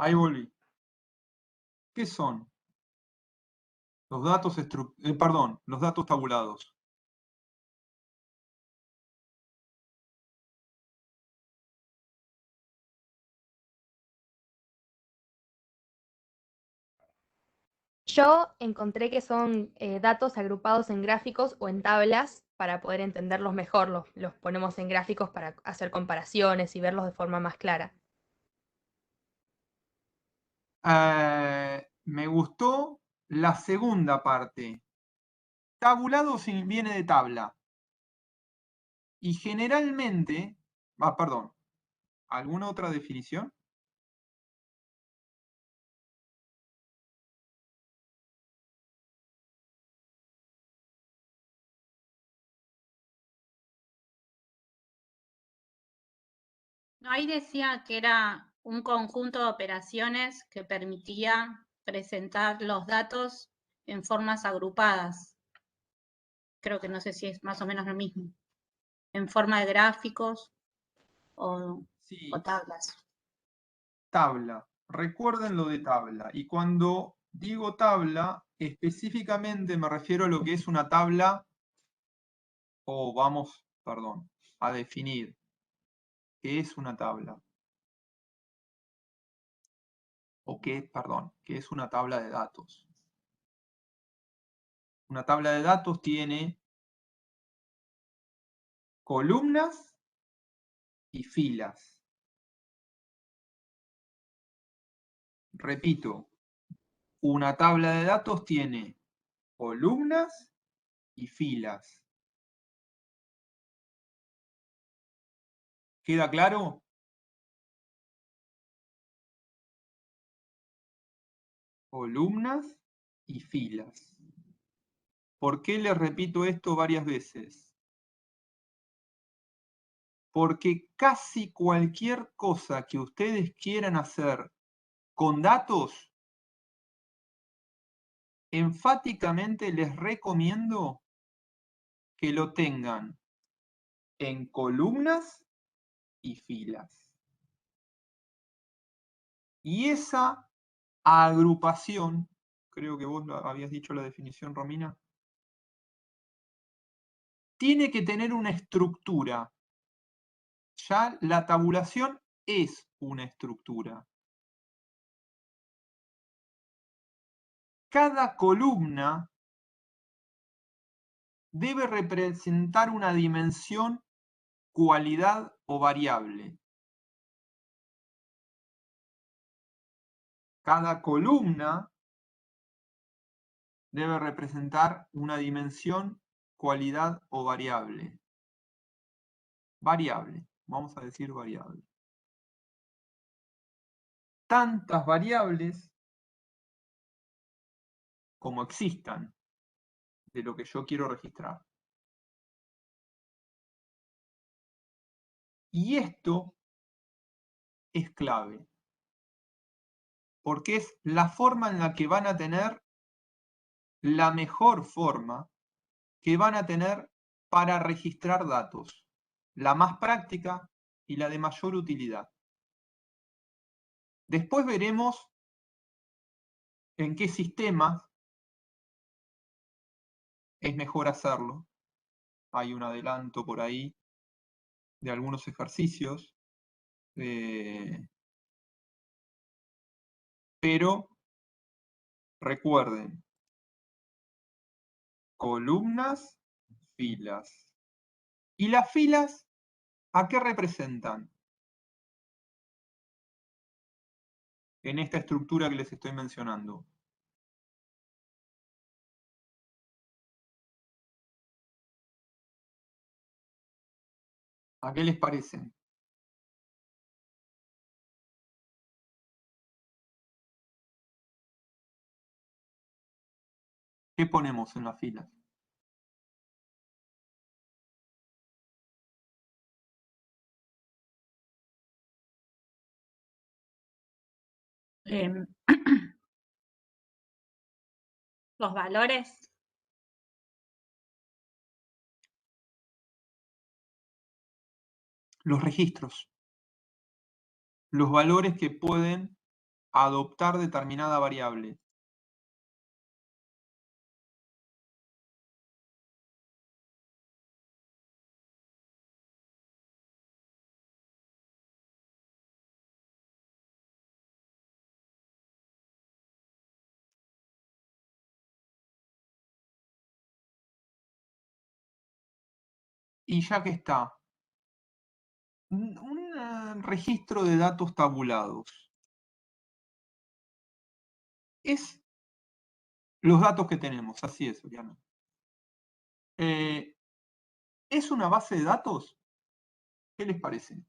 Ahí volví. ¿Qué son? Los datos, los datos tabulados. Yo encontré que son datos agrupados en gráficos o en tablas para poder entenderlos mejor. Los ponemos en gráficos para hacer comparaciones y verlos de forma más clara. Me gustó la segunda parte. Tabulado viene de tabla. Y generalmente, perdón, ¿alguna otra definición? No, ahí decía que era un conjunto de operaciones que permitía presentar los datos en formas agrupadas. Creo que no sé si es más o menos lo mismo. En forma de gráficos o Sí, tablas. tabla. Recuerden lo de tabla. Y cuando digo tabla, específicamente me refiero a lo que es una tabla, o vamos, perdón, a definir qué es una tabla. O qué, perdón, qué es una tabla de datos. Una tabla de datos tiene columnas y filas. Repito, una tabla de datos tiene columnas y filas. ¿Queda claro? Columnas y filas. ¿Por qué les repito esto varias veces? Porque casi cualquier cosa que ustedes quieran hacer con datos, enfáticamente les recomiendo que lo tengan en columnas y filas. Y esa agrupación, creo que vos habías dicho la definición, Romina, tiene que tener una estructura. Ya la tabulación es una estructura. Cada columna debe representar una dimensión, cualidad o variable. Cada columna debe representar una dimensión, cualidad o variable. Variable, vamos a decir variable. Tantas variables como existan de lo que yo quiero registrar. Y esto es clave, porque es la forma en la que van a tener la mejor forma que van a tener para registrar datos, la más práctica y la de mayor utilidad. Después veremos en qué sistemas es mejor hacerlo. Hay un adelanto por ahí de algunos ejercicios, pero recuerden, columnas, filas. ¿Y las filas a qué representan? En esta estructura que les estoy mencionando. ¿A qué les parecen? ¿Qué ponemos en las filas? Los valores. Los registros. Los valores que pueden adoptar determinada variable. Y ya que está, un registro de datos tabulados. Es los datos que tenemos, así es, Oriana. ¿Es una base de datos? ¿Qué les parece?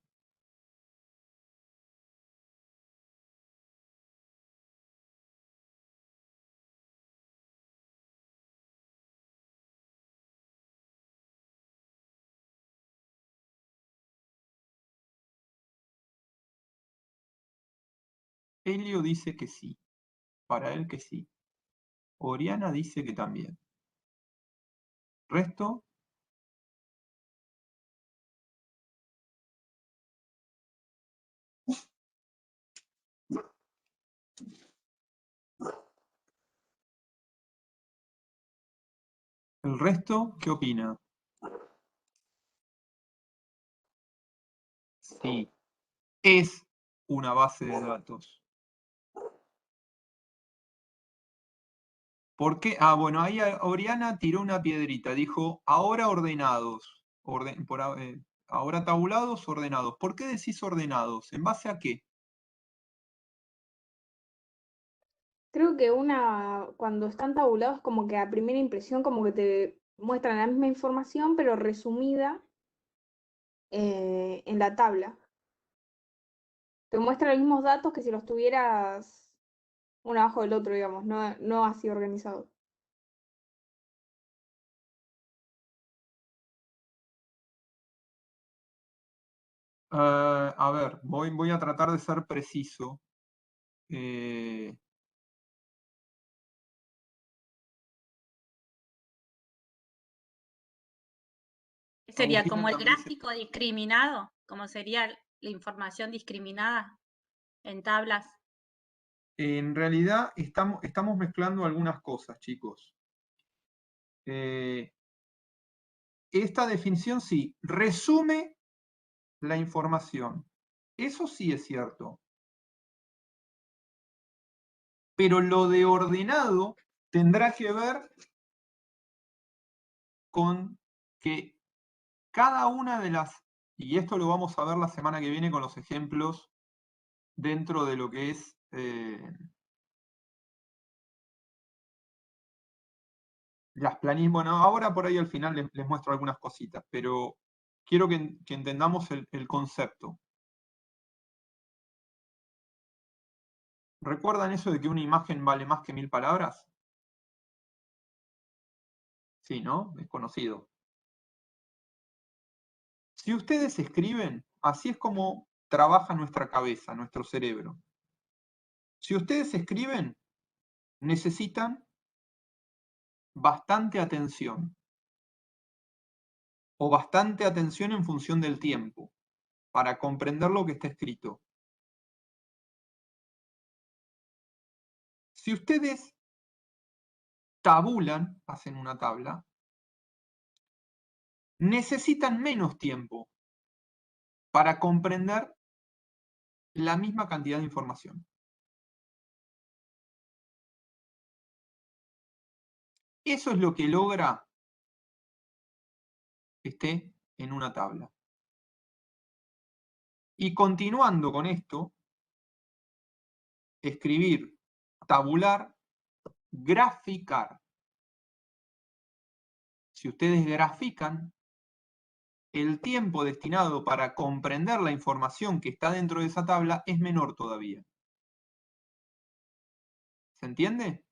Helio dice que sí. Para él que sí. Oriana dice que también. ¿Resto? ¿El resto qué opina? Sí. Es una base de datos. ¿Por qué? Ah, bueno, ahí Oriana tiró una piedrita. Dijo, ahora ordenados. Ahora tabulados, ordenados. ¿Por qué decís ordenados? ¿En base a qué? Creo que cuando están tabulados, como que a primera impresión, como que te muestran la misma información, pero resumida en la tabla. Te muestra los mismos datos que si los tuvieras uno abajo del otro, digamos, no así organizado. A ver, voy a tratar de ser preciso. Eh, Sería Agustina como el también se- gráfico discriminado, como sería la información discriminada en tablas. En realidad estamos mezclando algunas cosas, chicos. Esta definición sí, resume la información. Eso sí es cierto. Pero lo de ordenado tendrá que ver con que cada una de las, y esto lo vamos a ver la semana que viene con los ejemplos dentro de lo que es las planillas. Bueno, ahora por ahí al final les muestro algunas cositas, pero quiero que entendamos el concepto. ¿Recuerdan eso de que una imagen vale más que 1000 palabras? Sí, ¿no? Es conocido. Si ustedes escriben, así es como trabaja nuestra cabeza, nuestro cerebro. Si ustedes escriben, necesitan bastante atención o bastante atención en función del tiempo para comprender lo que está escrito. Si ustedes tabulan, hacen una tabla, necesitan menos tiempo para comprender la misma cantidad de información. Eso es lo que logra que esté en una tabla. Y continuando con esto, escribir, tabular, graficar. Si ustedes grafican, el tiempo destinado para comprender la información que está dentro de esa tabla es menor todavía. ¿Se entiende?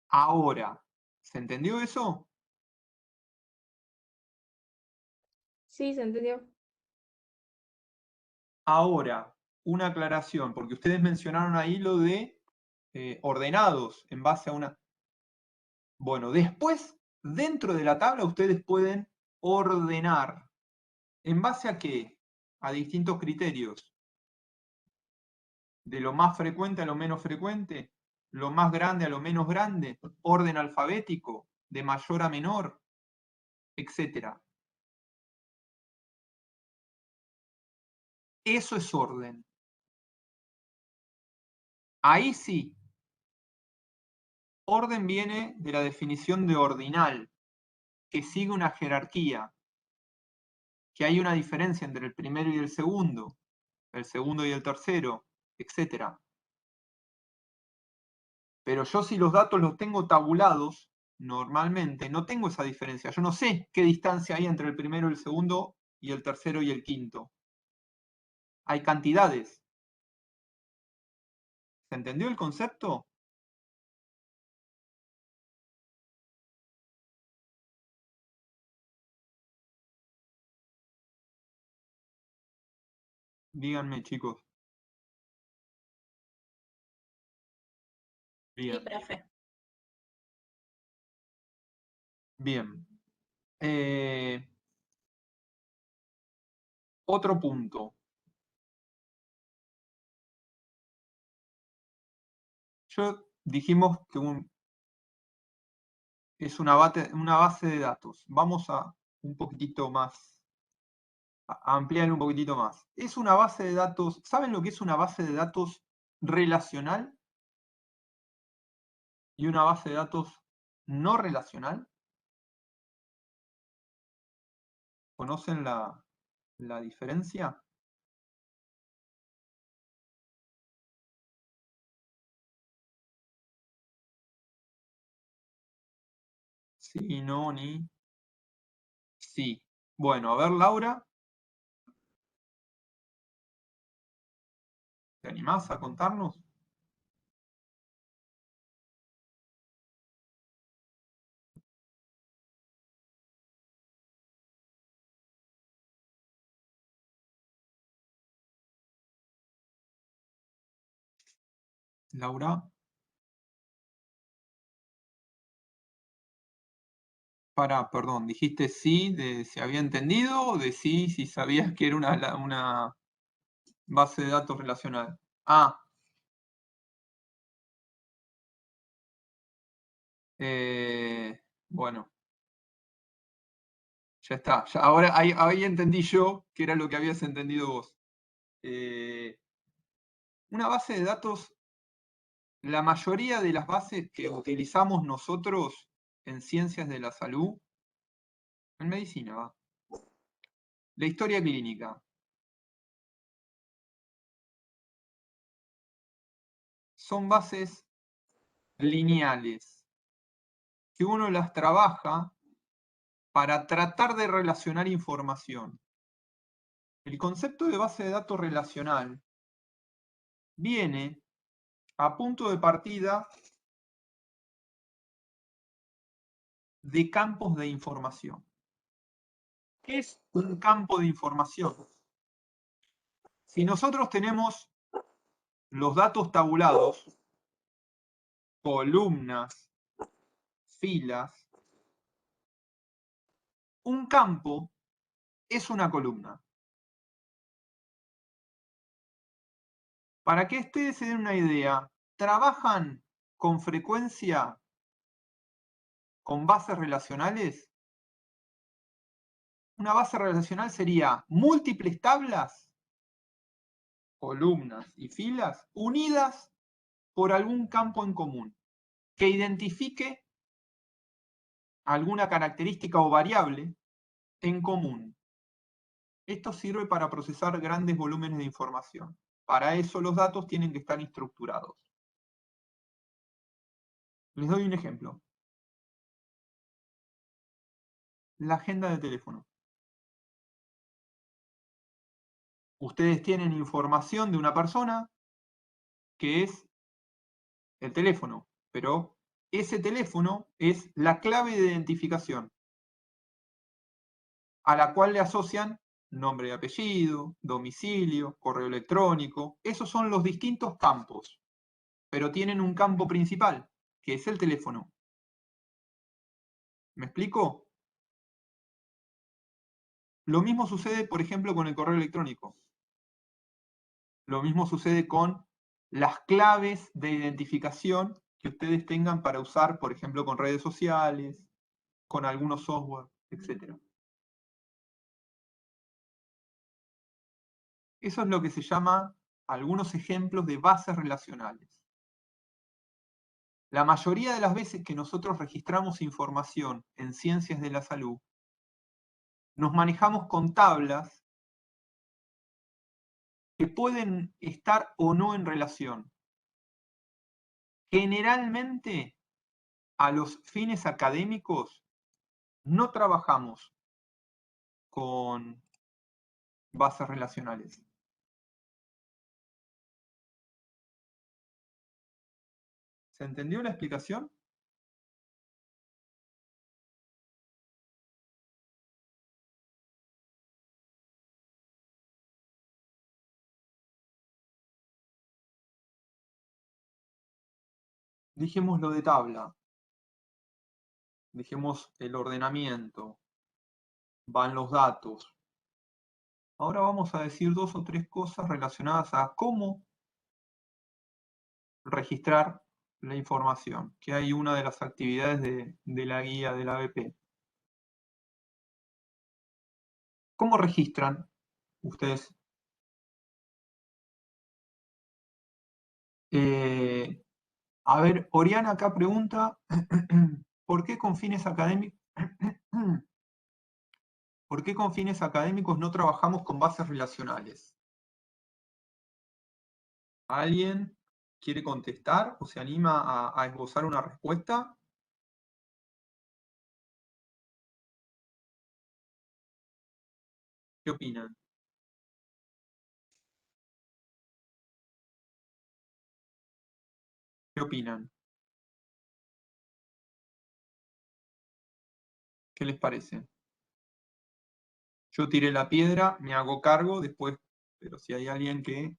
Ahora, ¿se entendió eso? Sí, se entendió. Ahora, una aclaración, porque ustedes mencionaron ahí lo de ordenados en base a una... Bueno, después, dentro de la tabla, ustedes pueden ordenar. ¿En base a qué? A distintos criterios. De lo más frecuente a lo menos frecuente, lo más grande a lo menos grande, orden alfabético, de mayor a menor, etc. Eso es orden. Ahí sí. Orden viene de la definición de ordinal, que sigue una jerarquía, que hay una diferencia entre el primero y el segundo y el tercero, etc. Pero yo si los datos los tengo tabulados, normalmente no tengo esa diferencia. Yo no sé qué distancia hay entre el primero, el segundo y el tercero y el quinto. Hay cantidades. ¿Se entendió el concepto? Díganme, chicos. Sí, Bien. profe. Bien. Otro punto. Dijimos que es una base de datos. Vamos a un poquitito más, a ampliar un poquitito más. Es una base de datos. ¿Saben lo que es una base de datos relacional y una base de datos no relacional? ¿Conocen la diferencia? Sí, no, ni. Sí. Bueno, a ver, Laura, ¿te animás a contarnos? Laura. Perdón, dijiste sí, de si había entendido, o de sí, si sabías que era una base de datos relacional. Ah, bueno, ya está. Ahora ahí entendí yo que era lo que habías entendido vos. Una base de datos, la mayoría de las bases que utilizamos nosotros en ciencias de la salud, en medicina, va. La historia clínica. Son bases lineales, que uno las trabaja para tratar de relacionar información. El concepto de base de datos relacional viene a punto de partida de campos de información. ¿Qué es un campo de información? Si nosotros tenemos los datos tabulados, columnas, filas, un campo es una columna. Para que ustedes se den una idea, ¿trabajan con frecuencia con bases relacionales? Una base relacional sería múltiples tablas, columnas y filas unidas por algún campo en común que identifique alguna característica o variable en común. Esto sirve para procesar grandes volúmenes de información. Para eso los datos tienen que estar estructurados. Les doy un ejemplo. La agenda de teléfono. Ustedes tienen información de una persona que es el teléfono, pero ese teléfono es la clave de identificación a la cual le asocian nombre y apellido, domicilio, correo electrónico. Esos son los distintos campos, pero tienen un campo principal, que es el teléfono. ¿Me explico? Lo mismo sucede, por ejemplo, con el correo electrónico. Lo mismo sucede con las claves de identificación que ustedes tengan para usar, por ejemplo, con redes sociales, con algunos software, etc. Eso es lo que se llama algunos ejemplos de bases relacionales. La mayoría de las veces que nosotros registramos información en ciencias de la salud, nos manejamos con tablas que pueden estar o no en relación. Generalmente, a los fines académicos, no trabajamos con bases relacionales. ¿Se entendió la explicación? Dijimos lo de tabla. Dijimos el ordenamiento. Van los datos. Ahora vamos a decir 2 o 3 cosas relacionadas a cómo registrar la información, que hay una de las actividades de la guía del ABP. ¿Cómo registran ustedes? A ver, Oriana acá pregunta, ¿por qué con fines académicos? ¿Por qué con fines académicos no trabajamos con bases relacionales? ¿Alguien quiere contestar o se anima a esbozar una respuesta? ¿Qué opinan? ¿Qué opinan? ¿Qué les parece? Yo tiré la piedra, me hago cargo después, pero si hay alguien que...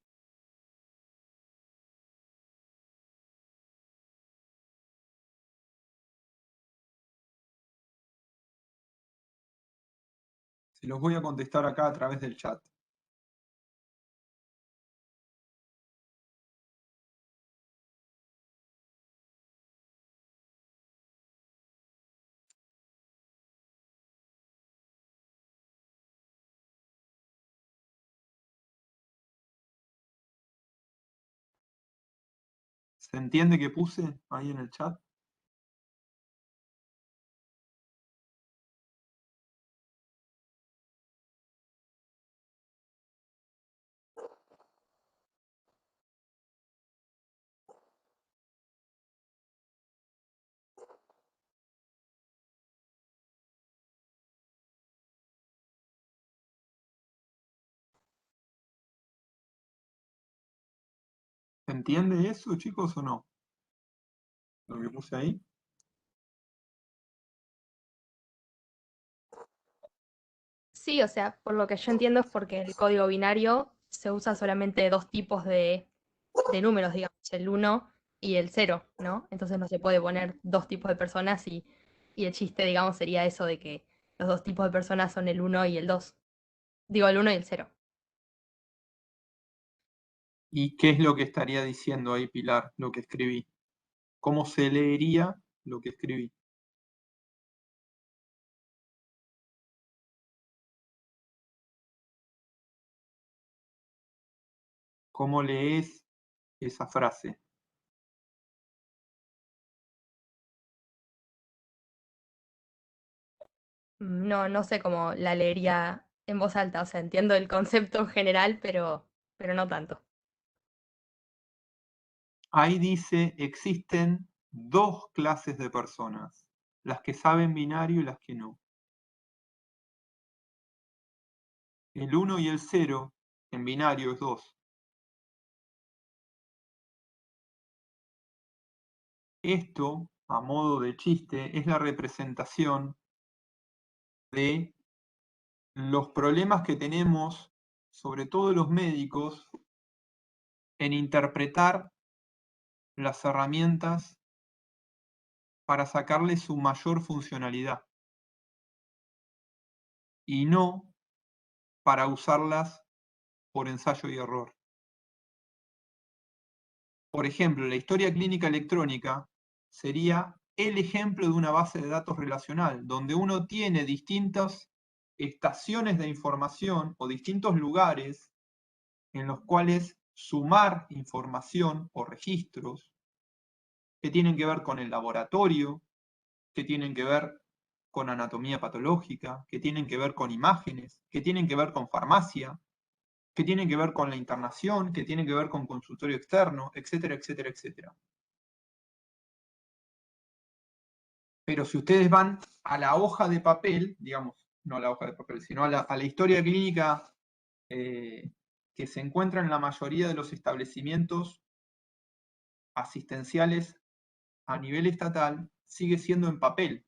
Se los voy a contestar acá a través del chat. ¿Se entiende qué puse ahí en el chat? ¿Se entiende eso, chicos, o no? Lo que puse ahí. Sí, o sea, por lo que yo entiendo es porque el código binario se usa solamente dos tipos de números, digamos, el 1 y el 0, ¿no? Entonces no se puede poner dos tipos de personas y el chiste, digamos, sería eso de que los dos tipos de personas son el 1 y el 2. Digo, el 1 y el 0. ¿Y qué es lo que estaría diciendo ahí, Pilar, lo que escribí? ¿Cómo se leería lo que escribí? ¿Cómo lees esa frase? No, no sé cómo la leería en voz alta, o sea, entiendo el concepto en general, pero no tanto. Ahí dice, existen 2 clases de personas, las que saben binario y las que no. El 1 y el 0 en binario es 2. Esto, a modo de chiste, es la representación de los problemas que tenemos, sobre todo los médicos, en interpretar las herramientas para sacarle su mayor funcionalidad y no para usarlas por ensayo y error. Por ejemplo, la historia clínica electrónica sería el ejemplo de una base de datos relacional, donde uno tiene distintas estaciones de información o distintos lugares en los cuales sumar información o registros que tienen que ver con el laboratorio, que tienen que ver con anatomía patológica, que tienen que ver con imágenes, que tienen que ver con farmacia, que tienen que ver con la internación, que tienen que ver con consultorio externo, etcétera, etcétera, etcétera. Pero si ustedes van a la hoja de papel, digamos, no a la hoja de papel, sino a la historia clínica que se encuentra en la mayoría de los establecimientos asistenciales a nivel estatal, sigue siendo en papel.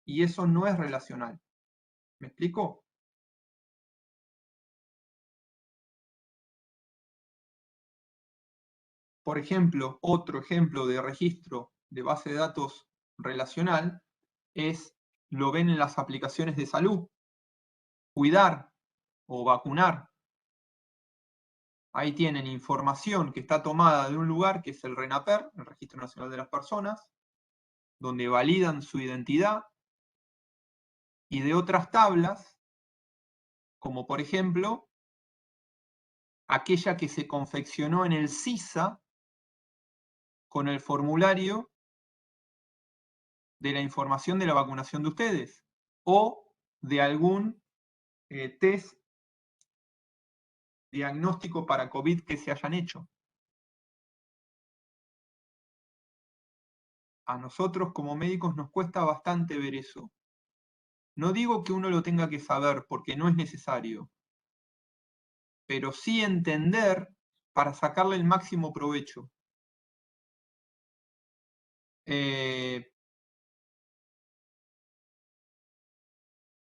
Y eso no es relacional. ¿Me explico? Por ejemplo, otro ejemplo de registro de base de datos relacional lo ven en las aplicaciones de salud, cuidar o vacunar. Ahí tienen información que está tomada de un lugar que es el RENAPER, el Registro Nacional de las Personas, donde validan su identidad, y de otras tablas, como por ejemplo aquella que se confeccionó en el CISA con el formulario de la información de la vacunación de ustedes, o de algún test diagnóstico para COVID que se hayan hecho. A nosotros como médicos nos cuesta bastante ver eso. No digo que uno lo tenga que saber porque no es necesario, pero sí entender para sacarle el máximo provecho.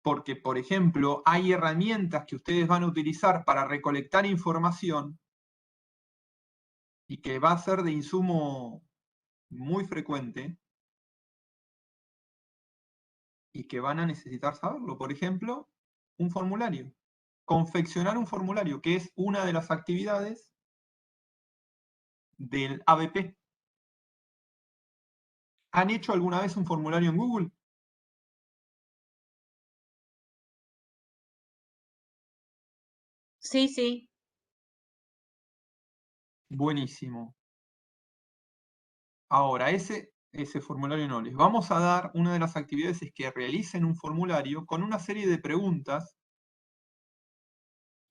Porque, por ejemplo, hay herramientas que ustedes van a utilizar para recolectar información y que va a ser de insumo muy frecuente y que van a necesitar saberlo. Por ejemplo, un formulario. Confeccionar un formulario, que es una de las actividades del ABP. ¿Han hecho alguna vez un formulario en Google? Sí, sí. Buenísimo. Ahora, ese formulario no. Les vamos a dar, una de las actividades es que realicen un formulario con una serie de preguntas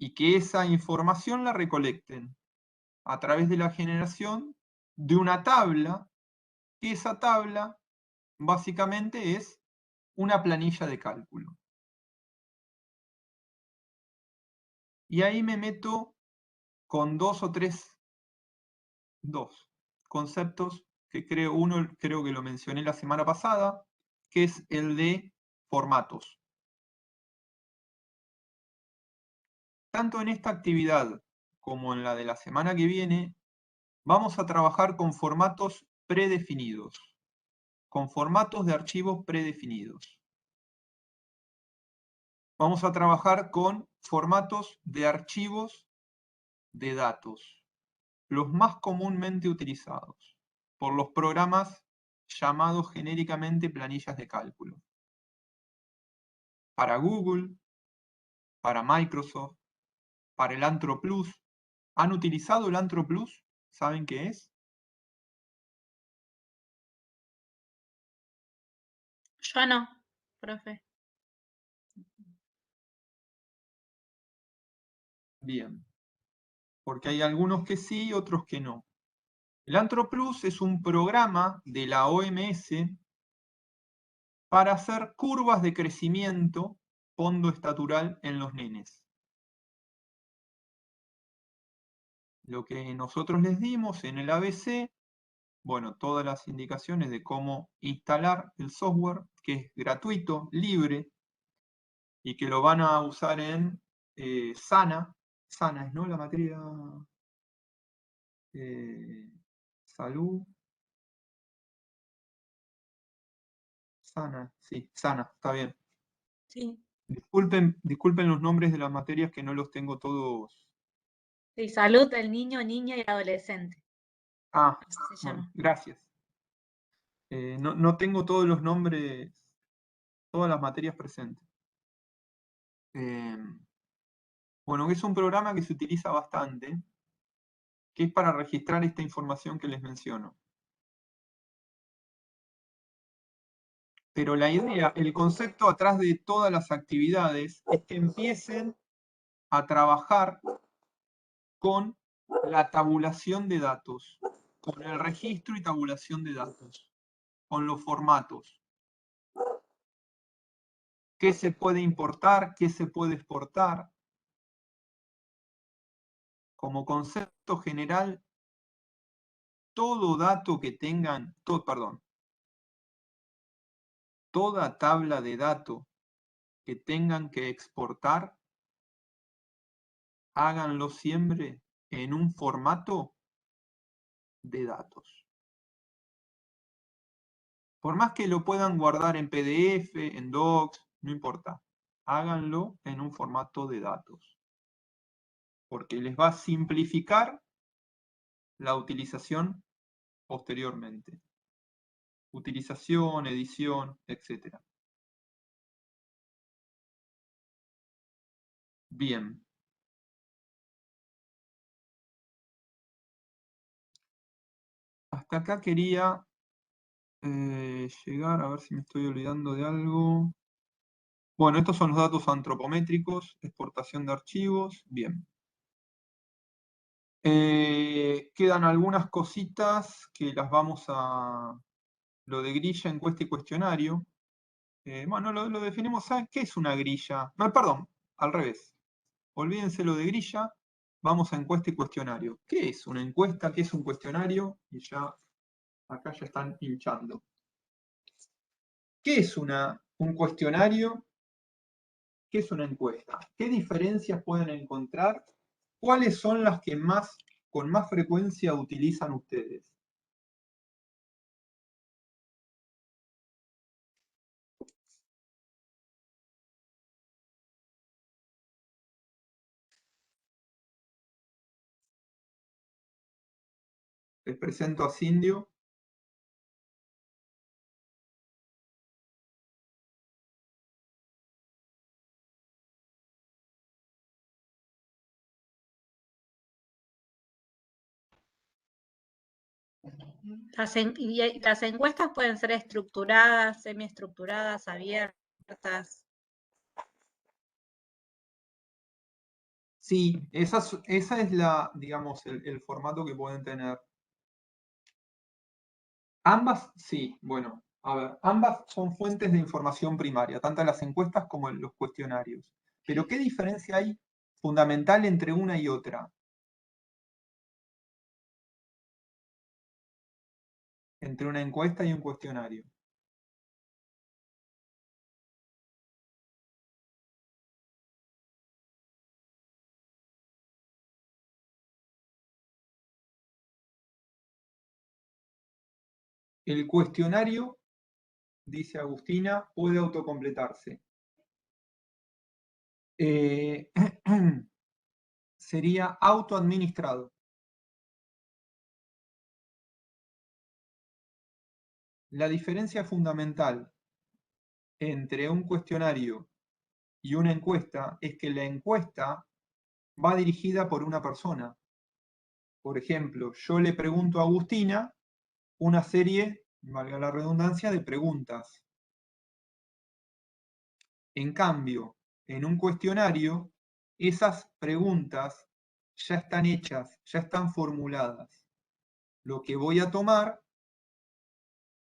y que esa información la recolecten a través de la generación de una tabla, y esa tabla básicamente es una planilla de cálculo. Y ahí me meto con dos conceptos que creo que lo mencioné la semana pasada, que es el de formatos. Tanto en esta actividad como en la de la semana que viene, vamos a trabajar con formatos predefinidos, con formatos de archivos predefinidos. Vamos a trabajar con formatos de archivos de datos, los más comúnmente utilizados por los programas llamados genéricamente planillas de cálculo. Para Google, para Microsoft, para el Antro Plus. ¿Han utilizado el Antro Plus? ¿Saben qué es? Yo no, profe. Bien. Porque hay algunos que sí, otros que no. El Antro Plus es un programa de la OMS para hacer curvas de crecimiento pondoestatural en los nenes. Lo que nosotros les dimos en el ABC, bueno, todas las indicaciones de cómo instalar el software, que es gratuito, libre, y que lo van a usar en Sana. Sana es, ¿no? La materia salud. Sana, sí, Sana, está bien. Sí. Disculpen los nombres de las materias que no los tengo todos. Sí, salud del niño, niña y adolescente. Ah, Así se bueno, llama. gracias. No tengo todos los nombres, todas las materias presentes. Bueno, es un programa que se utiliza bastante, que es para registrar esta información que les menciono. Pero la idea, el concepto atrás de todas las actividades es que empiecen a trabajar con la tabulación de datos, con el registro y tabulación de datos, con los formatos. ¿Qué se puede importar? ¿Qué se puede exportar? Como concepto general, todo dato que tengan, toda tabla de datos que tengan que exportar, háganlo siempre en un formato de datos. Por más que lo puedan guardar en PDF, en Docs, no importa. Háganlo en un formato de datos. Porque les va a simplificar la utilización posteriormente. Utilización, edición, etc. Bien. Hasta acá quería llegar, a ver si me estoy olvidando de algo. Bueno, estos son los datos antropométricos, exportación de archivos. Bien. Quedan algunas cositas que las vamos a... Lo de grilla, encuesta y cuestionario. Bueno, lo definimos. ¿Saben qué es una grilla? No, perdón, al revés. Olvídense lo de grilla. Vamos a encuesta y cuestionario. ¿Qué es una encuesta? ¿Qué es un cuestionario? Y ya, acá ya están hinchando. ¿Qué es un cuestionario? ¿Qué es una encuesta? ¿Qué diferencias pueden encontrar? ¿Cuáles son las que con más frecuencia utilizan ustedes? Les presento a Cindio. Las encuestas pueden ser estructuradas, semiestructuradas, abiertas. Sí, esa es la, digamos, el formato que pueden tener. Ambas, sí, bueno, a ver, ambas son fuentes de información primaria, tanto las encuestas como los cuestionarios. Pero ¿qué diferencia hay fundamental entre una y otra? Entre una encuesta y un cuestionario. El cuestionario, dice Agustina, puede autocompletarse. Sería autoadministrado. La diferencia fundamental entre un cuestionario y una encuesta es que la encuesta va dirigida por una persona. Por ejemplo, yo le pregunto a Agustina una serie, valga la redundancia, de preguntas. En cambio, en un cuestionario, esas preguntas ya están hechas, ya están formuladas. Lo que voy a tomar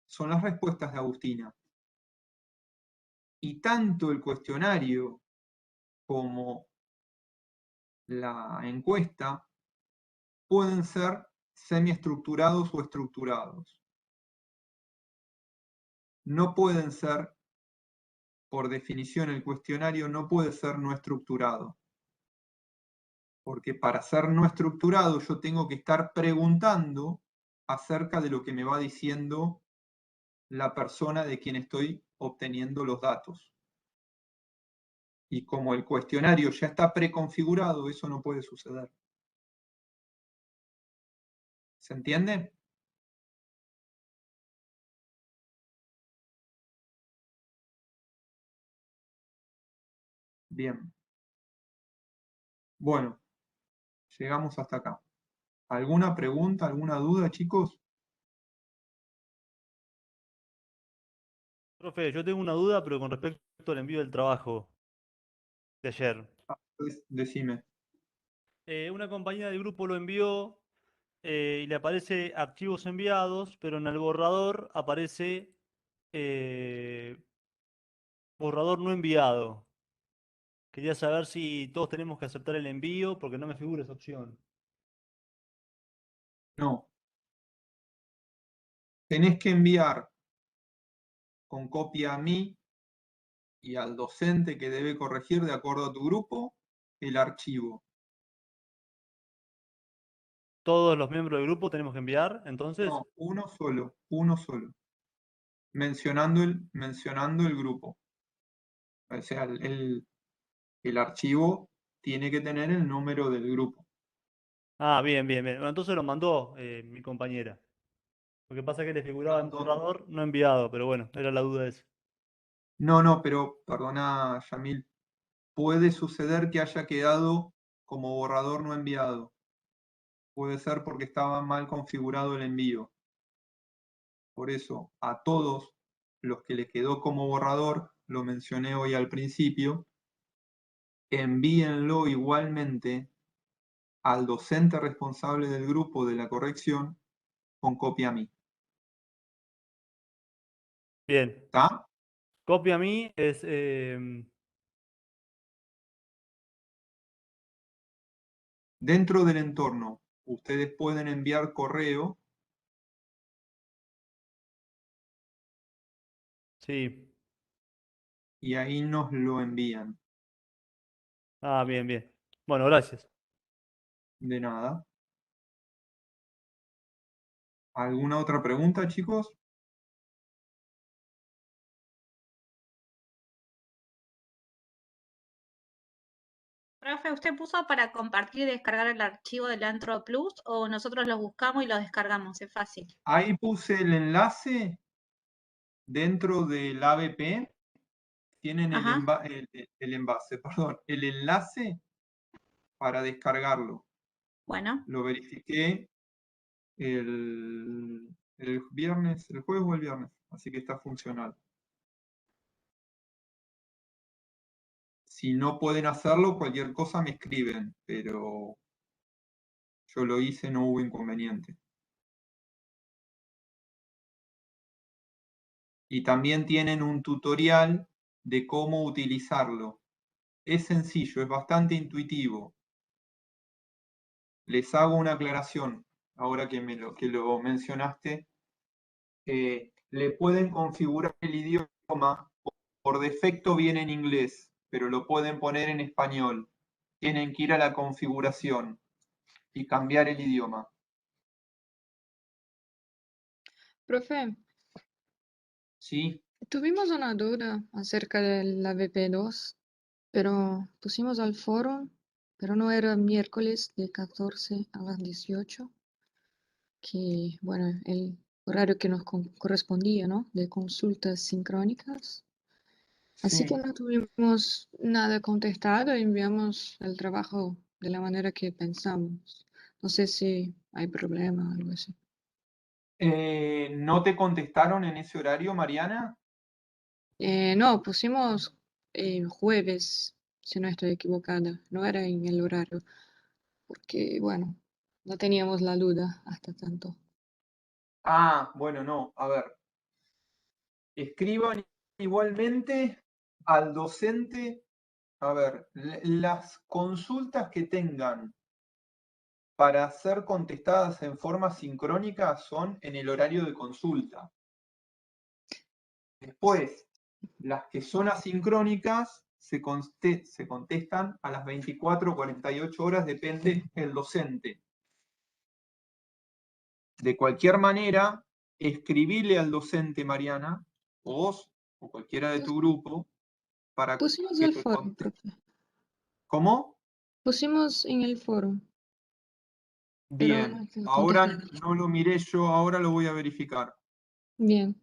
son las respuestas de Agustina. Y tanto el cuestionario como la encuesta pueden ser semiestructurados o estructurados. No pueden ser, por definición, el cuestionario no puede ser no estructurado. Porque para ser no estructurado yo tengo que estar preguntando acerca de lo que me va diciendo la persona de quien estoy obteniendo los datos. Y como el cuestionario ya está preconfigurado, eso no puede suceder. ¿Se entiende? Bien. Bueno, llegamos hasta acá. ¿Alguna pregunta, alguna duda, chicos? Profe, yo tengo una duda, pero con respecto al envío del trabajo de ayer. Decime. Una compañera del grupo lo envió y le aparece archivos enviados, pero en el borrador aparece eh, borrador no enviado. Quería saber si todos tenemos que aceptar el envío porque no me figura esa opción. No. Tenés que enviar con copia a mí y al docente que debe corregir de acuerdo a tu grupo el archivo. ¿Todos los miembros del grupo tenemos que enviar? Entonces, No, uno solo. Mencionando el grupo. O sea, el archivo tiene que tener el número del grupo. bien, bien, bien. Bueno, entonces lo mandó mi compañera. Lo que pasa es que le figuraba en borrador no enviado, pero bueno, era la duda esa. No, pero perdona, Yamil, puede suceder que haya quedado como borrador no enviado. Puede ser porque estaba mal configurado el envío. Por eso, a todos los que les quedó como borrador, lo mencioné hoy al principio, envíenlo igualmente al docente responsable del grupo de la corrección con copia a mí. Bien. ¿Está? Copia a mí es... Dentro del entorno, ustedes pueden enviar correo sí. y ahí nos lo envían. Bien, bien. Bueno, gracias. De nada. ¿Alguna otra pregunta, chicos? Profe, ¿usted puso para compartir y descargar el archivo del Antro Plus o nosotros lo buscamos y lo descargamos? Es fácil. Ahí puse el enlace dentro del ABP. Tienen el, Ajá. el envase, perdón, el enlace para descargarlo. Bueno, Lo verifiqué el viernes, el jueves o el viernes, así que está funcional. Si no pueden hacerlo, cualquier cosa me escriben, pero yo lo hice, no hubo inconveniente. Y también tienen un tutorial de cómo utilizarlo. Es sencillo, es bastante intuitivo. Les hago una aclaración, ahora que lo mencionaste. Le pueden configurar el idioma, por defecto viene en inglés, pero lo pueden poner en español. Tienen que ir a la configuración y cambiar el idioma. Profe, ¿Sí? tuvimos una duda acerca de la VP2, pero pusimos al foro, pero no era miércoles de 14 a las 18, que, bueno, el horario que nos correspondía, ¿no? De consultas sincrónicas. Así que Sí. no tuvimos nada contestado y enviamos el trabajo de la manera que pensamos. No sé si hay problema o algo así. ¿No te contestaron en ese horario, Mariana? No, pusimos jueves, si no estoy equivocada, no era en el horario, porque bueno, no teníamos la duda hasta tanto. Bueno, no. A ver. Escriban igualmente al docente. A ver, las consultas que tengan para ser contestadas en forma sincrónica son en el horario de consulta. Después, las que son asincrónicas se contestan a las 24 o 48 horas, depende del docente. De cualquier manera, escribile al docente, Mariana, o vos, o cualquiera de tu grupo, para Pusimos que el te foro, conte- profe. ¿Cómo? Pusimos en el foro, pero no Bien, está ahora contestando. no lo miré yo, ahora lo voy a verificar. Bien.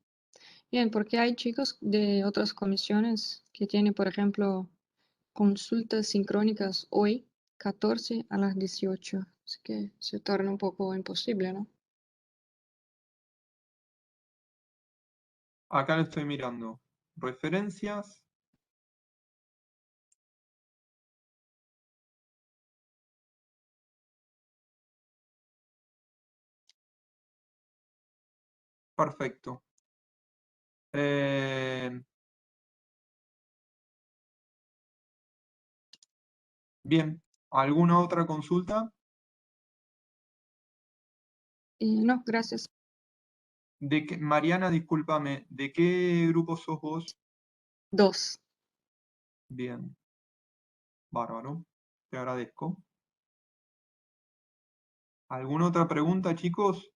Bien, porque hay chicos de otras comisiones que tienen, por ejemplo, consultas sincrónicas hoy, 14 a las 18. Así que se torna un poco imposible, ¿no? Acá lo estoy mirando. Referencias. Perfecto. Bien, ¿alguna otra consulta? No, gracias. Mariana, discúlpame, ¿de qué grupo sos vos? 2. Bien, bárbaro, te agradezco. ¿Alguna otra pregunta, chicos?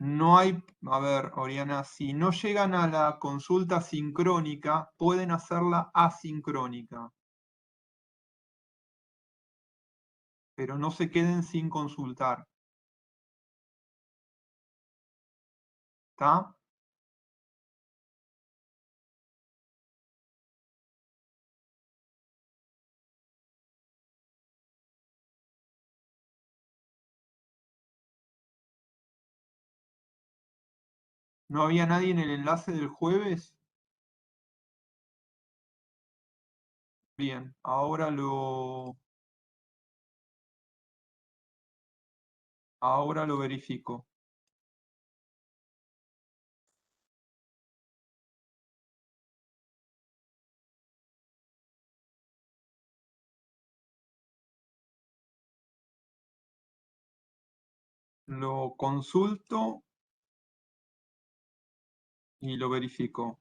No hay, a ver, Oriana, si no llegan a la consulta sincrónica, pueden hacerla asincrónica. Pero no se queden sin consultar. ¿Está? ¿No había nadie en el enlace del jueves? Bien, ahora lo verifico. Lo consulto y lo verifico.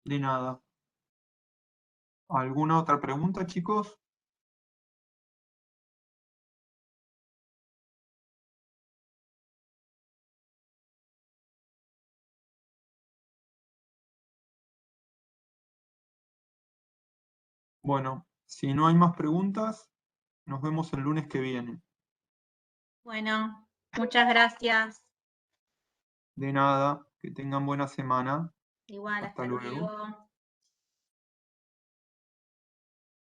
De nada. ¿Alguna otra pregunta, chicos? Bueno, si no hay más preguntas, nos vemos el lunes que viene. Bueno, muchas gracias. De nada, que tengan buena semana. Igual, Hasta hasta luego. luego.